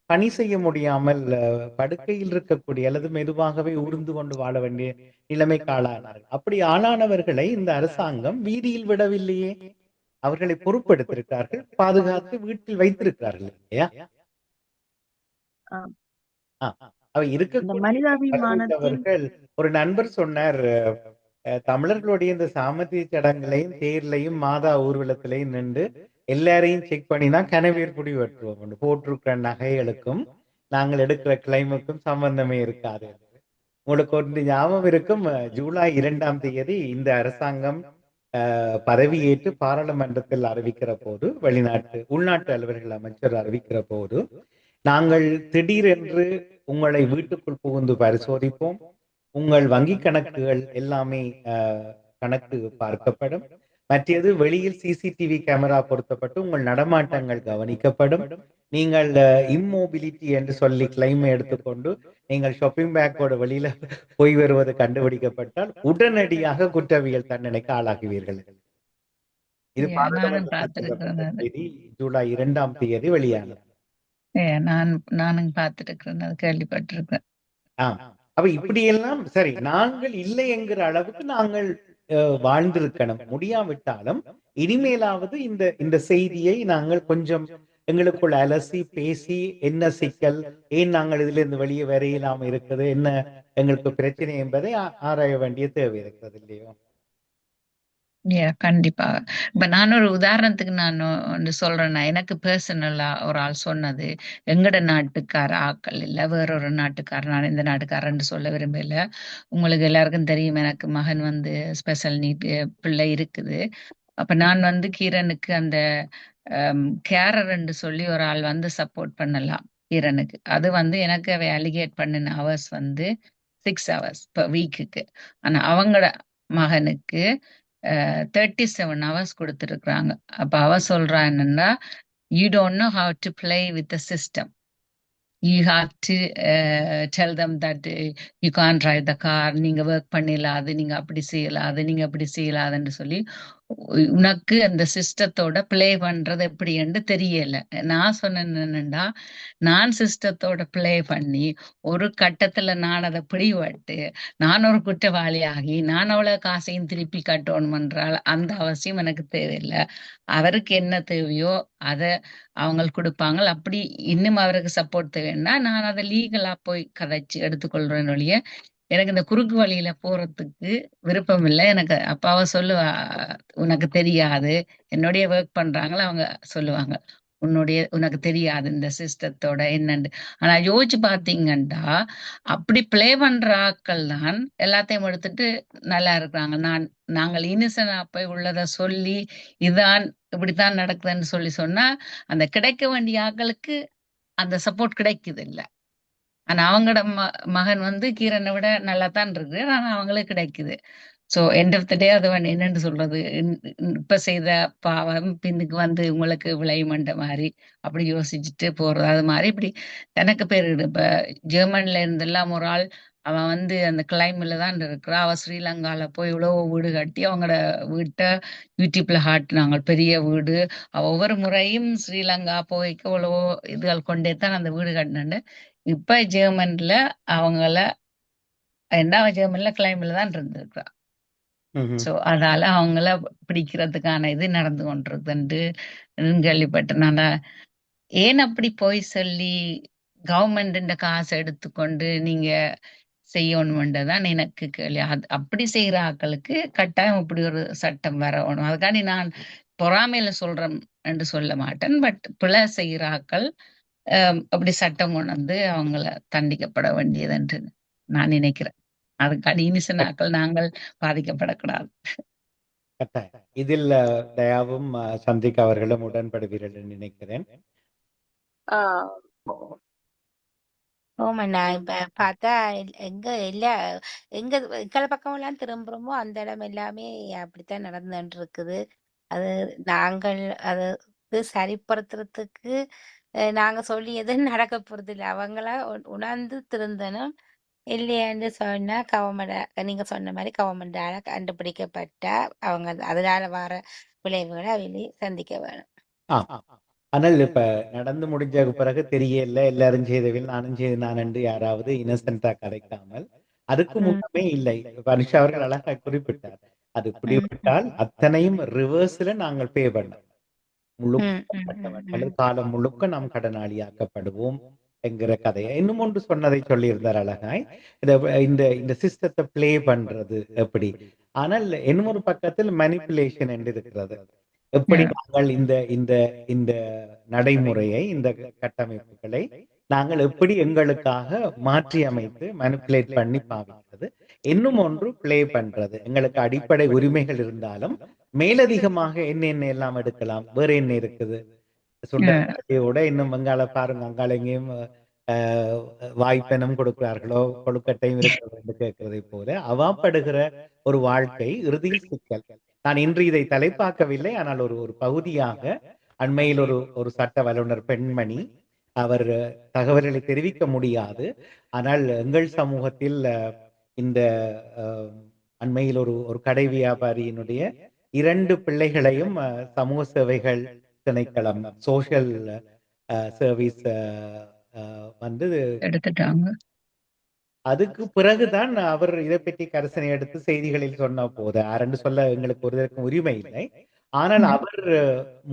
பணி செய்ய முடியாமல் படுக்கையில் இருக்கக்கூடிய அல்லது மெதுவாகவே உருந்து கொண்டு வாழ வேண்டிய நிலைமைக்கு ஆளானார்கள். அப்படி ஆளானவர்களை இந்த அரசாங்கம் வீதியில் விடவில்லையே, அவர்களை பொறுப்பெடுத்திருக்கிறார்கள், பாதுகாத்து வீட்டில் வைத்திருக்கிறார்கள் இல்லையா? இருக்கக்கூடியவர்கள் ஒரு நண்பர் சொன்னார், தமிழர்களுடைய இந்த சாமத்திய சடங்குலையும் தேர்லையும் மாதா ஊர்வலத்திலையும் நின்று எல்லாரையும் செக் பண்ணினா கனவீர் புடி வெட்டுவோம். போட்டிருக்கிற நகைகளுக்கும் நாங்கள் எடுக்கிற கிளைமுக்கும் சம்பந்தமே இருக்காது. உங்களுக்கு ஒரு ஞாபகம் இருக்கும், ஜூலை 2ஆம் தேதி இந்த அரசாங்கம் பதவியேற்று பாராளுமன்றத்தில் அறிவிக்கிற போது, உள்நாட்டு அலுவலர்கள் அமைச்சர் அறிவிக்கிற போது, நாங்கள் திடீரென்று உங்களை வீட்டுக்குள் புகுந்து பரிசோதிப்போம், உங்கள் வங்கி கணக்குகள் எல்லாமே கணக்கு பார்க்கப்படும், மற்றது வெளியில் சிசிடிவி கேமரா பொருத்தப்பட்டு உங்கள் நடமாட்டங்கள் கவனிக்கப்படும், நீங்கள் இம்மோபிலிட்டி என்று சொல்லி கிளைம் எடுத்துக்கொண்டு நீங்கள் ஷாப்பிங் பேக்கோட வெளியில போய் வருவது கண்டுபிடிக்கப்பட்டால் உடனடியாக குற்றவியல் தண்டனைக்கு ஆளாகுவீர்கள். இது ஜூலை 2ஆம் தேதி வெளியானது. நானும் பார்த்திருக்கிறேன், கேள்விப்பட்டிருக்கேன். அப்ப இப்படியெல்லாம் சரி, நாங்கள் இல்லை என்கிற அளவுக்கு நாங்கள் வாழ்ந்திருக்கணும். முடியாவிட்டாலும் இனிமேலாவது இந்த செய்தியை நாங்கள் கொஞ்சம் எங்களுக்குள்ள அலசி பேசி, என்ன சிக்கல், ஏன் நாங்கள் இதுல இருந்து வெளியே வரையிலாம இருக்குது, என்ன எங்களுக்கு பிரச்சனை என்பதை ஆராய வேண்டிய தேவை இருக்கிறது இல்லையோ? கண்டிப்பா. இப்ப நான் ஒரு உதாரணத்துக்கு நான் ஒன்று சொல்றேன்னா, எனக்கு பர்சனலா ஒரு ஆள் சொன்னது, எங்கட நாட்டுக்கார ஆக்கள் இல்ல, வேறொரு நாட்டுக்கார, நான் இந்த நாட்டுக்காரன்னு சொல்ல விரும்பல. உங்களுக்கு எல்லாருக்கும் தெரியும், எனக்கு மகன் வந்து ஸ்பெஷல் நீட் பிள்ளை இருக்குது. அப்ப நான் கிரனுக்கு அந்த கேரர்ன்னு சொல்லி ஒரு ஆள் சப்போர்ட் பண்ணலாம் கிரனுக்கு. அது எனக்கு அவை அலிகேட் பண்ணின ஹவர்ஸ் 6 hours per வீக்குக்கு. ஆனா அவங்களோட மகனுக்கு 37 hours கொடுத்துருக்குறாங்க. அப்ப அவ சொல்றா என்னன்னா, you don't know how to play with the system. You have to tell them that you can't drive the car, நீங்க ஒர்க் பண்ணிடலாது, நீங்க அப்படி செய்யலாது, நீங்க அப்படி செய்யலாதுன்னு சொல்லி உனக்கு அந்த சிஸ்டத்தோட பிளே பண்றது எப்படி என்று தெரியல. நான் சொன்னேன் என்னன்னா, நான் சிஸ்டத்தோட பிளே பண்ணி ஒரு கட்டத்துல நான் அதை பிடிபட்டு நான் ஒரு குற்றவாளியாகி நான் அவ்வளவு காசையும் திருப்பி கட்டணும் என்றால் அந்த அவசியம் எனக்கு தேவையில்லை. அவருக்கு என்ன தேவையோ அதை அவங்க கொடுப்பாங்க. அப்படி இன்னும் அவருக்கு சப்போர்ட் தேவைன்னா நான் அதை லீகலா போய் கதைச்சு எடுத்துக்கொள்றேன் ஒழிய எனக்கு இந்த குறுக்கு வழியில போறதுக்கு விருப்பம் இல்லை. எனக்கு அப்பாவை சொல்லுவா, உனக்கு தெரியாது, என்னுடைய ஒர்க் பண்றாங்களா அவங்க சொல்லுவாங்க, உனக்கு தெரியாது இந்த சிஸ்டத்தோட என்னன்னு. ஆனா யோசிச்சு பாத்தீங்கன்னா, அப்படி பிளே பண்ற ஆட்கள் தான் எல்லாத்தையும் எடுத்துட்டு நல்லா இருக்கிறாங்க. நாங்கள் இன்னசென்டா போய் உள்ளதை சொல்லி இதான் இப்படித்தான் நடக்குதுன்னு சொல்லி சொன்னா அந்த கிடைக்க வேண்டிய ஆட்களுக்கு அந்த சப்போர்ட் கிடைக்குது இல்ல. ஆனா அவங்களோட மகன் கீரனை விட நல்லா தான் இருக்கு, ஆனா அவங்களுக்கு கிடைக்குது. சோ எண்ட் ஆஃப் த டே அது என்னன்னு சொல்றது, இப்ப செய்த பாவம் பின்னுக்கு உங்களுக்கு விளையுமன்ற மாதிரி அப்படி யோசிச்சுட்டு போறது. அது மாதிரி இப்படி எனக்கு பேரு. இப்ப ஜெர்மன்ல இருந்தெல்லாம் ஒரு ஆள் அவன் அந்த கிளைம்ல தான் இருக்கிறா. அவ ஸ்ரீலங்கால போய் இவ்வளவு வீடு கட்டி அவங்களோட வீட்டை யூடியூப்ல காட்டினாங்க, பெரிய வீடு. ஒவ்வொரு முறையும் ஸ்ரீலங்கா போய்க்க இவ்வளவோ இதுகள் கொண்டே தான் அந்த வீடு கட்டினாண்டு. இப்ப ஜெர்மன்ல அவங்கள ஜெர்மன்ல கிளைம்ல தான் இருந்திருக்கிறா. சோ அதனால அவங்கள பிடிக்கிறதுக்கான இது நடந்து கொண்டிருக்குன்னு கேள்விப்பட்டேன். ஏன் அப்படி போய் சொல்லி கவர்மெண்ட் காசு எடுத்துக்கொண்டு நீங்க செய்யணும்ன்றதான் எனக்கு கேள்வி. அப்படி செய்யற ஆக்களுக்கு கட்டாயம் இப்படி ஒரு சட்டம் வரணும். அதுக்காண்டி நான் பொறாமையில சொல்றேன் என்று சொல்ல மாட்டேன். பட் பிழை செய்யற ஆக்கள் அப்படி சட்டம் கொண்டு அவங்கள தண்டிக்கப்பட வேண்டியது என்று நான் நினைக்கிறேன். அதுக்காண்டி இன்னசென்ட் ஆக்கள் நாங்கள் பாதிக்கப்படக்கூடாது. கட்டாயம். இதில் தயாவும் சந்திரிகா அவர்களும் உடன்படுவீர்கள் என்று நினைக்கிறேன். ஆஹ் ஓமண்ணா இப்ப பார்த்தா எங்க எல்லா எங்க எங்கள் பக்கம் எல்லாம் திரும்புறோமோ அந்த இடம் எல்லாமே அப்படித்தான் நடந்துட்டு இருக்குது. அது நாங்கள் அது சரிப்படுத்துறதுக்கு நாங்க சொல்லி எதுவும் நடக்க போறது இல்லை. அவங்களா உணர்ந்து திருந்தணும். இல்லையான்னு சொன்னா கவர்மெண்ட் நீங்க சொன்ன மாதிரி கவர்மெண்டால கண்டுபிடிக்கப்பட்டா அவங்க அதனால வர விளைவுகளை அவங்களே சந்திக்க வேணும். ஆ. ஆனால் இப்ப நடந்து முடிஞ்ச பிறகு தெரியல, எல்லாரும் செய்தவில் நானும் செய்து நான் என்று யாராவது இன்னசென்ட்டா கதைக்காமல், அதுக்கு ம், முன்னமே இல்லை. மனுஷா அவர்கள் அழகா குறிப்பிட்டார். அது ம், ம், பிடிபட்டால் அத்தனையும் ரிவர்ஸ்ல நாங்கள் பே பண்ணோம். ம், முழுக்க ம், கட்ட ம், வேண்டும். ம், காலம் முழுக்க நாம் கடனாளியாக்கப்படுவோம் என்கிற கதையை இன்னும் ஒன்று சொன்னதை சொல்லியிருந்தார் அழகாய். இத இந்த இந்த சிஸ்டத்தை ப்ளே பண்றது எப்படி? ஆனால் இன்னும் ஒரு பக்கத்தில் மேனிப்புலேஷன் என்று இருக்கிறது. எப்படி Yeah. நாங்கள் இந்த இந்த இந்த நடைமுறையை, இந்த கட்டமைப்புகளை நாங்கள் எப்படி எங்களுக்காக மாற்றி அமைத்து மேனிப்புலேட் பண்ணி பாவிக்கிறது. இன்னும் ஒன்று ப்ளே பண்றது. எங்களுக்கு அடிப்படை உரிமைகள் இருந்தாலும் மேலதிகமாக என்ன எல்லாம் எடுக்கலாம், வேற என்ன இருக்குது? Yeah. சுண்டலோட இன்னும் வங்காள பாருங்க, அங்காள எங்கேயும் வாய்ப்பெனம் கொடுக்கிறார்களோ, கொழுக்கட்டையும் இருக்கிறது என்று கேட்கிறதை போல அவாப்படுகிற ஒரு வாழ்க்கை இறுதியில் சிக்கல். நான் இன்று இதை தலைப்பாக்கவில்லை, ஆனால் ஒரு ஒரு பகுதியாக அண்மையில் ஒரு ஒரு சட்ட வல்லுநர் பெண்மணி அவர் தகவல்களை தெரிவிக்க முடியாது. ஆனால் எங்கள் சமூகத்தில் இந்த அஹ், அண்மையில் ஒரு ஒரு கடை வியாபாரியினுடைய 2 பிள்ளைகளையும் சமூக சேவைகள் திணைக்களம் சோஷியல் சர்வீஸ் வந்து எடுத்துட்டாங்க. அதுக்கு பிறகுதான் அவர் இதை பற்றி கரிசனை எடுத்து செய்திகளில் சொன்ன போது யாரென்று சொல்ல எங்களுக்கு ஒருவருக்கும் உரிமை இல்லை. ஆனால் அவர்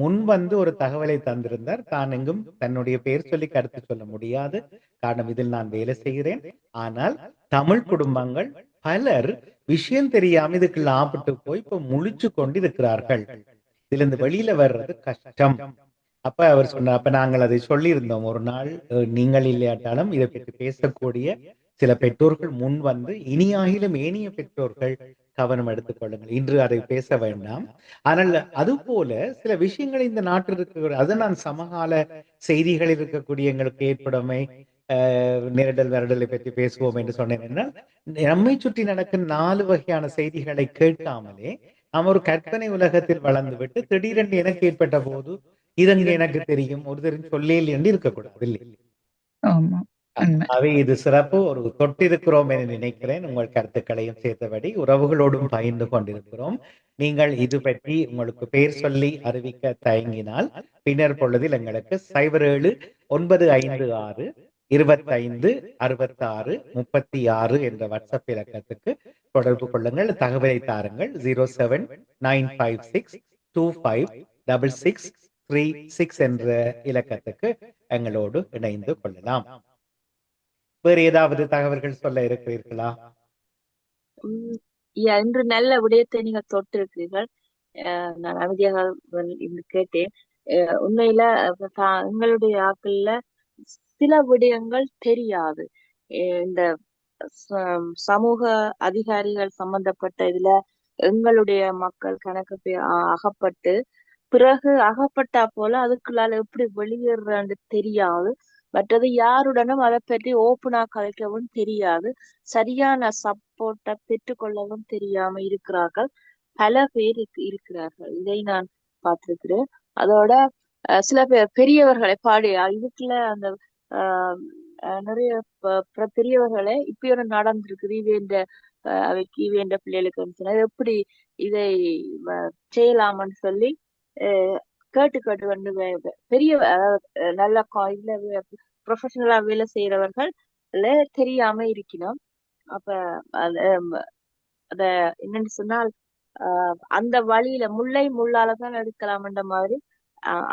முன் வந்து ஒரு தகவலை தந்திருந்தார். தான் எங்கும் தன்னுடைய பெயர் சொல்லி கருத்து சொல்ல முடியாது, காரணம் இதில் நான் வேலை செய்கிறேன். ஆனால் தமிழ் குடும்பங்கள் பலர் விஷயம் தெரியாம இதுக்குள்ள ஆபத்து போய் இப்ப முழிச்சு கொண்டு இருக்கிறார்கள். இதுல இருந்து வெளியில வர்றது கஷ்டம். அப்ப அவர் சொன்னார், அப்ப நாங்கள் அதை சொல்லியிருந்தோம் ஒரு நாள், நீங்கள் இல்லையாட்டாலும் இதை பற்றி பேசக்கூடிய சில பெற்றோர்கள் முன் வந்து இனியாகிலும் ஏனைய பெற்றோர்கள் கவனம் எடுத்துக் கொள்ளுங்கள், இன்று அதை பேச வேண்டாம். ஆனால் அது போல சில விஷயங்கள் இந்த நாட்டில் இருக்க, அது நான் சமகால செய்திகளில் இருக்கக்கூடிய எங்களுக்கு ஏற்படுமை நேரிடல் விரடலை பற்றி பேசுவோம் என்று சொன்னேன். என்றால் நம்மை சுற்றி நடக்கும் 4 வகையான செய்திகளை கேட்காமலே நாம் ஒரு கற்பனை உலகத்தில் வளர்ந்து விட்டு திடீரென்று எனக்கு ஏற்பட்ட போது இதங்க எனக்கு தெரியும் ஒருத்தரும் சொல்லேல் என்று இருக்கக்கூடாது இல்லை. ஆமா, உண்மை. அவை இது சிறப்பு ஒரு தொட்டிருக்கிறோம் என நினைக்கிறேன். உங்கள் கருத்துக்களையும் சேர்த்தபடி உறவுகளோடும் பகிர்ந்து கொண்டிருக்கிறோம். நீங்கள் இது பற்றி உங்களுக்கு பெயர் சொல்லி அறிவிக்க தயங்கினால் பின்னர் பொழுதில் எங்களுக்கு 0795625666 என்ற வாட்ஸ்அப் இலக்கத்துக்கு தொடர்பு கொள்ளுங்கள். தகவலை தாருங்கள். 07956256636 என்ற இலக்கத்துக்கு எங்களோடு இணைந்து கொள்ளலாம். வேறு ஏதாவது தகவல்கள் சொல்ல இருக்கிறீர்களா? இன்று நல்ல விடயத்தை நீங்க தொட்டிருக்கிறீர்கள். நான் அமைதியாக இன்று கேட்டேன். உண்மையில எங்களுடைய ஆக்கள்ல சில விடயங்கள் தெரியாது. இந்த சமூக அதிகாரிகள் சம்பந்தப்பட்ட இதுல எங்களுடைய மக்கள் கணக்கு அகப்பட்டு பிறகு அகப்பட்டா போல அதுக்குள்ளால எப்படி வெளியேறான்னு தெரியாது. மற்றது யாருடனும் அதை பற்றி ஓப்பனா கலைக்கவும் தெரியாது. சரியான சப்போர்ட்டை பெற்றுக்கொள்ளவும் தெரியாம இருக்கிறார்கள். பல பேர் இருக்கிறார்கள். இதை நான் பார்த்திருக்கிறேன். அதோட சில பேர் பெரியவர்களை இதுக்குள்ள அந்த நிறைய பெரியவர்களே இப்ப நடந்திருக்குது. அவைக்கு இவேண்ட பிள்ளைகளுக்கு எப்படி இதை செய்யலாம்னு சொல்லி கேட்டு வந்து பெரிய நல்ல இதுல ப்ரொஃபஷனலா வேலை செய்யறவர்கள் தெரியாம இருக்கணும். அப்ப அத என்னன்னு சொன்னால் அந்த வழியில முல்லை முள்ளாலதான் எடுக்கலாம்ன்ற மாதிரி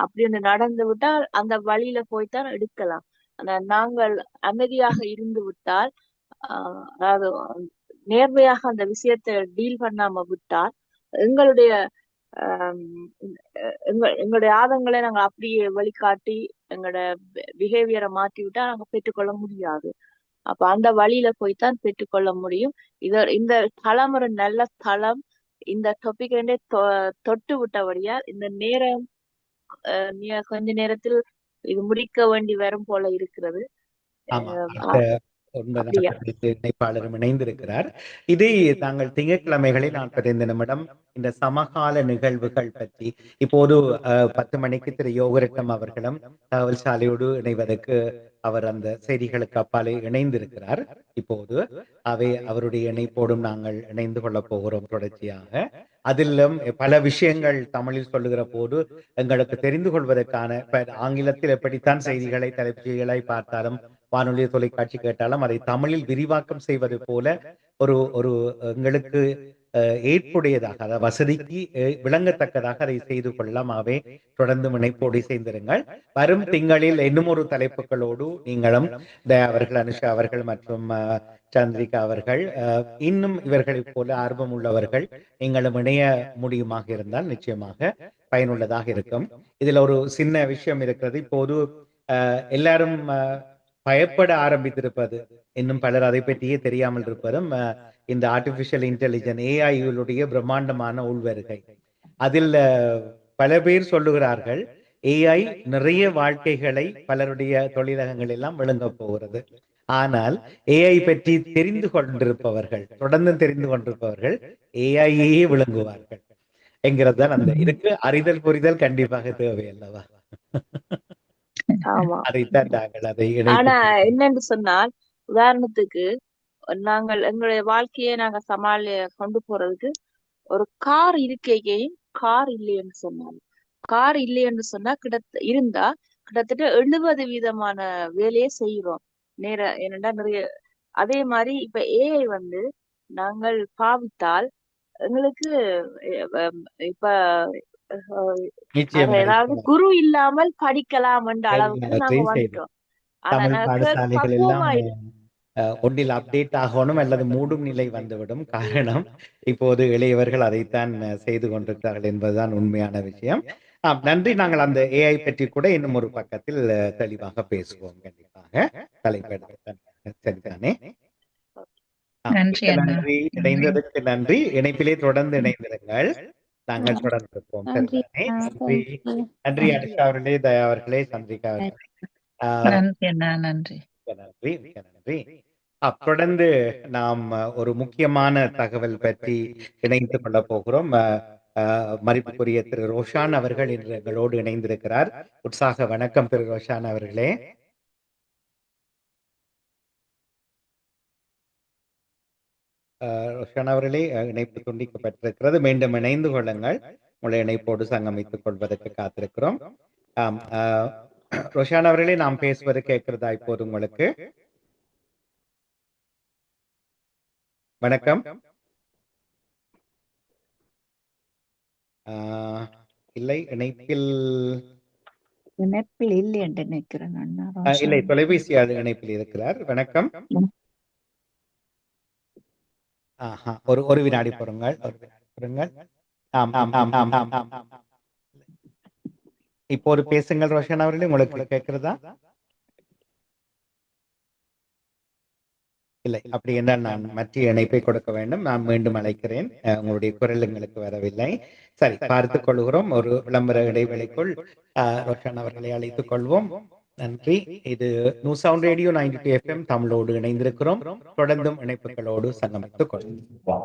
அப்படி ஒன்று நடந்து விட்டால் அந்த வழியில போய்தான் எடுக்கலாம். நாங்கள் அமைதியாக இருந்து விட்டால் அதாவது நேர்மையாக அந்த விஷயத்தை டீல் பண்ணாம விட்டால் எங்களுடைய எங்களுடைய ஆதங்களை நாங்கள் அப்படியே வழிகாட்டி எங்களோட பிஹேவியரை மாற்றி விட்டா நாங்க பெற்றுக்கொள்ள முடியாது. அப்ப அந்த வழியில போய்தான் பெற்றுக்கொள்ள முடியும். இந்த தளம் ஒரு நல்ல தளம். இந்த டாபிக் தொட்டு விட்டபடியால் இந்த நேரம் கொஞ்ச நேரத்தில் இது முடிக்க வேண்டி வரும் போல இருக்கிறது. ஆமா. அஹ் உண்மைதான். அப்படியா? இணைப்பாளரும் இணைந்திருக்கிறார். இதை நாங்கள் திங்கட்கிழமைகளில் 45 நிமிடம் இந்த சமகால நிகழ்வுகள் பற்றி இப்போது 10 மணிக்கு திரு யோகரட்னம் அவர்களும் தகவல் சாலையோடு இணைவதற்கு அவர் அந்த செய்திகளுக்கு அப்பாலே இணைந்திருக்கிறார். இப்போது அவருடைய இணைப்போடும் நாங்கள் இணைந்து கொள்ளப் போகிறோம் தொடர்ச்சியாக. அதிலும் பல விஷயங்கள் தமிழில் சொல்லுகிற போது எங்களுக்கு தெரிந்து கொள்வதற்கான ஆங்கிலத்தில் எப்படித்தான் செய்திகளை தலைப்புகளை பார்த்தாலும் வானொலி தொலைக்காட்சி கேட்டாலும் அதை தமிழில் விரிவாக்கம் செய்வது போல ஒரு ஒரு எங்களுக்கு ஏற்புடையதாக அதாவது வசதிக்கு விளங்கத்தக்கதாக அதை செய்து கொள்ளலாம். ஆகவே தொடர்ந்து இணைப்போடு செய்திருங்கள். வரும் திங்களில் இன்னும் ஒரு தலைப்புகளோடு நீங்களும் அவர்கள் அனுஷா அவர்கள் மற்றும் சந்திரிகா அவர்கள் இன்னும் இவர்களைப் போல ஆர்வம் உள்ளவர்கள் நீங்களும் இணைய முடியுமாக இருந்தால் நிச்சயமாக பயனுள்ளதாக இருக்கும். இதுல ஒரு சின்ன விஷயம் இருக்கிறது. இப்போது எல்லாரும் பயப்பட ஆரம்பித்திருப்பது, இன்னும் பலர் அதை பற்றியே தெரியாமல் இருப்பதும் இந்த ஆர்டிபிஷியல் இன்டெலிஜென்ஸ் ஏஐகளுடைய பிரம்மாண்டமான உள்வருகை. அதில் பல பேர் சொல்லுகிறார்கள் ஏஐ நிறைய வாழ்க்கைகளை பலருடைய தொழிலகங்கள் எல்லாம் விளங்க போகிறது. ஆனால் ஏஐ பற்றி தெரிந்து கொண்டிருப்பவர்கள், தொடர்ந்து தெரிந்து கொண்டிருப்பவர்கள் ஏஐயே விளங்குவார்கள் என்கிறது தான் அந்த இதுக்கு அறிதல் புரிதல் கண்டிப்பாக தேவை அல்லவா? ஆமா. அதைத்தான் நாங்கள் அதை ஆனா என்னன்னு சொன்னால், உதாரணத்துக்கு நாங்கள் எங்களுடைய வாழ்க்கையை நாங்க கொண்டு போறதுக்கு ஒரு கார் இருக்கையும் கார் இல்லைன்னு சொன்னாலும், கார் இல்லைன்னு சொன்னா இருந்தா கிட்டத்தட்ட 70% வேலையை செய்யறோம் என்னடா நிறைய. அதே மாதிரி இப்ப ஏஐ நாங்கள் பாவித்தால் எங்களுக்கு இப்ப ஏதாவது குரு இல்லாமல் படிக்கலாம் என்ற அளவுக்கு நாங்க வந்துட்டோம். தமிழ் பாடசாலைகள் எல்லாம் ஒன்றில் அப்டேட் ஆகணும் அல்லது மூடும் நிலை வந்துவிடும். காரணம் இப்போது இளையவர்கள் அதைத்தான் செய்து கொண்டிருக்கிறார்கள் என்பதுதான் உண்மையான விஷயம். நன்றி. நாங்கள் அந்த ஏஐ பற்றி கூட இன்னும் ஒரு பக்கத்தில் தெளிவாக பேசுவோம். கண்டிப்பாக தலைப்பு சரிதானே? நன்றி. இணைந்ததற்கு நன்றி. இணைப்பிலே தொடர்ந்து இணைந்திருங்கள். நாங்கள் தொடர்ந்து இருப்போம். சரிதானே? நன்றி. நன்றி அனுஷா அவர்களே, தயா அவர்களே, சந்திரிகா அவர்களே. நன்றி. நன்றி. தொடர்ந்து நாம் ஒரு முக்கியமான தகவல் பற்றி இணைந்து கொள்ள போகிறோம். மதிப்புக்குரிய திரு ரோஷான் அவர்கள் இன்று எங்களோடு இணைந்திருக்கிறார். உற்சாக வணக்கம் திரு ரோஷான் அவர்களே. ரோஷான் அவர்களே, இணைப்பு துண்டிக்கப்பட்டிருக்கிறது. மீண்டும் இணைந்து கொள்ளுங்கள். உங்களை இணைப்போடு சங்கமித்துக் கொள்வதற்கு காத்திருக்கிறோம். ரோஷான் அவர்களே, நாம் பேசுவது கேட்கிறதா இப்போது உங்களுக்கு? வணக்கம். இல்லை, இணைப்பில் இல்லை என்று நினைக்கிறேன். இல்லை, தொலைபேசி இணைப்பில் இருக்கிறார். வணக்கம். ஒரு வினாடி பொறுங்கள். இப்போது பேசுங்கள் ரோஷன் அவர்களே, உங்களுக்கு கேட்கிறதா? இல்லை, அப்படி என்றால் நான் மற்ற இணைப்பை கொடுக்க வேண்டும். நான் மீண்டும் அழைக்கிறேன். உங்களுடைய குரல் எங்களுக்கு வரவில்லை. சரி, பார்த்துக் கொள்கிறோம். ஒரு விளம்பர இடைவெளிக்குள் ரோஷன் அவர்களை அழைத்துக் கொள்வோம். நன்றி. இது நியூ சவுண்ட் ரேடியோ 92 FM தமிழோடு இணைந்திருக்கிறோம். தொடர்ந்தும் இணைப்புகளோடு சங்கமித்துக் கொள்வோம்.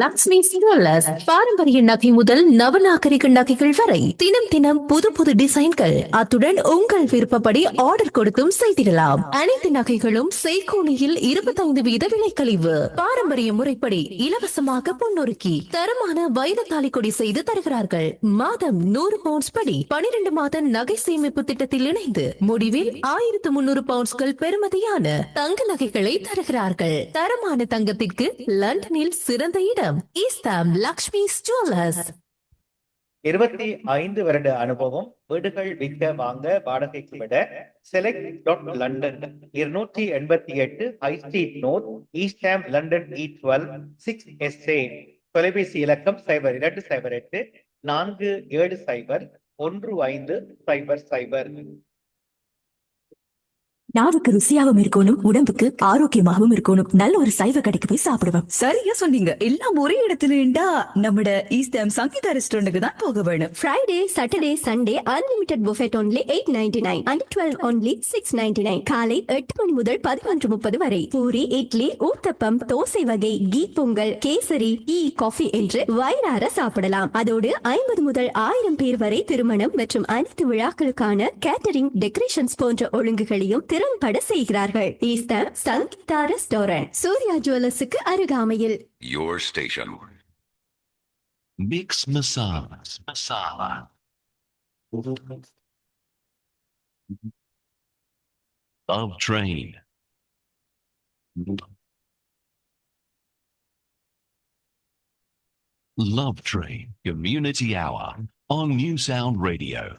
லக்ஷ்மி ஜுவல்லர்ஸ் பாரம்பரிய நகை முதல் நவநாகரிக நகைகள் வரை தினம் தினம் புது புது டிசைன்கள், அத்துடன் உங்கள் விருப்பப்படி ஆர்டர் கொடுத்தும் செய்திடலாம். அனைத்து நகைகளும் செய்கூலியில் 25% விலைக்கழிவு. பாரம்பரிய முறைப்படி இலவசமாக பொன்னொருக்கி தரமான வைர தாலிக்கொடி செய்து தருகிறார்கள். மாதம் 100 பவுண்ட்ஸ் படி 12 மாத நகை சேமிப்பு திட்டத்தில் இணைந்து முடிவில் 1300 பவுண்ட்ஸ்கள் பெறுமதியான தங்க நகைகளை தருகிறார்கள். தரமான தங்கத்திற்கு லண்டனில் சிறந்த இடம் ஈஸ்டாம் லக்ஷ்மி ஜுவல்லர்ஸ். 25 வருட அனுபவம். வீடுகள் விற்க வாங்க வாடகைக்கு விட select.london 288 high street north, East Ham London E12 6SA. தொலைபேசி இலக்கம் 0208 470 1500. நாவுக்கு ருசியாகவும் இருக்கணும், உடம்புக்கு ஆரோக்கியமாகவும் இருக்கணும். நல்ல ஒரு சைவ கடைக்கு போய் சாப்பிடுவோம். சரியா சொன்னீங்க. எல்லாம் ஒரே இடத்துல இருந்தா நம்மட ஈஸ்டம் சங்கீதா ரெஸ்டாரண்ட்டுக்கு தான் போக வேணும். Friday, Saturday, Sunday unlimited buffet only 8.99 and 12 only 6.99. காலை 8 மணி முதல் 11:30 வரை. பூரி, இட்லி, ஊத்தப்பம், தோசை வகை, கீ பொங்கல், கேசரி, டீ, காஃபி என்று வயிறார சாப்பிடலாம். அதோடு 50 முதல் 1000 பேர் வரை திருமணம் மற்றும் அனைத்து விழாக்களுக்கான கேட்டரிங், டெக்கரேஷன்ஸ் போன்ற ஒழுங்குகளையும் திறம்பட செய்கிறார்கள். ஈஸ்டர் சங்கீதா ரெஸ்டாரண்ட், சூர்யா ஜுவல்லர்ஸுக்கு அருகாமையில். Your station. Mix Masalas. Masala. Love Train. Love Train Community Hour on New Sound Radio.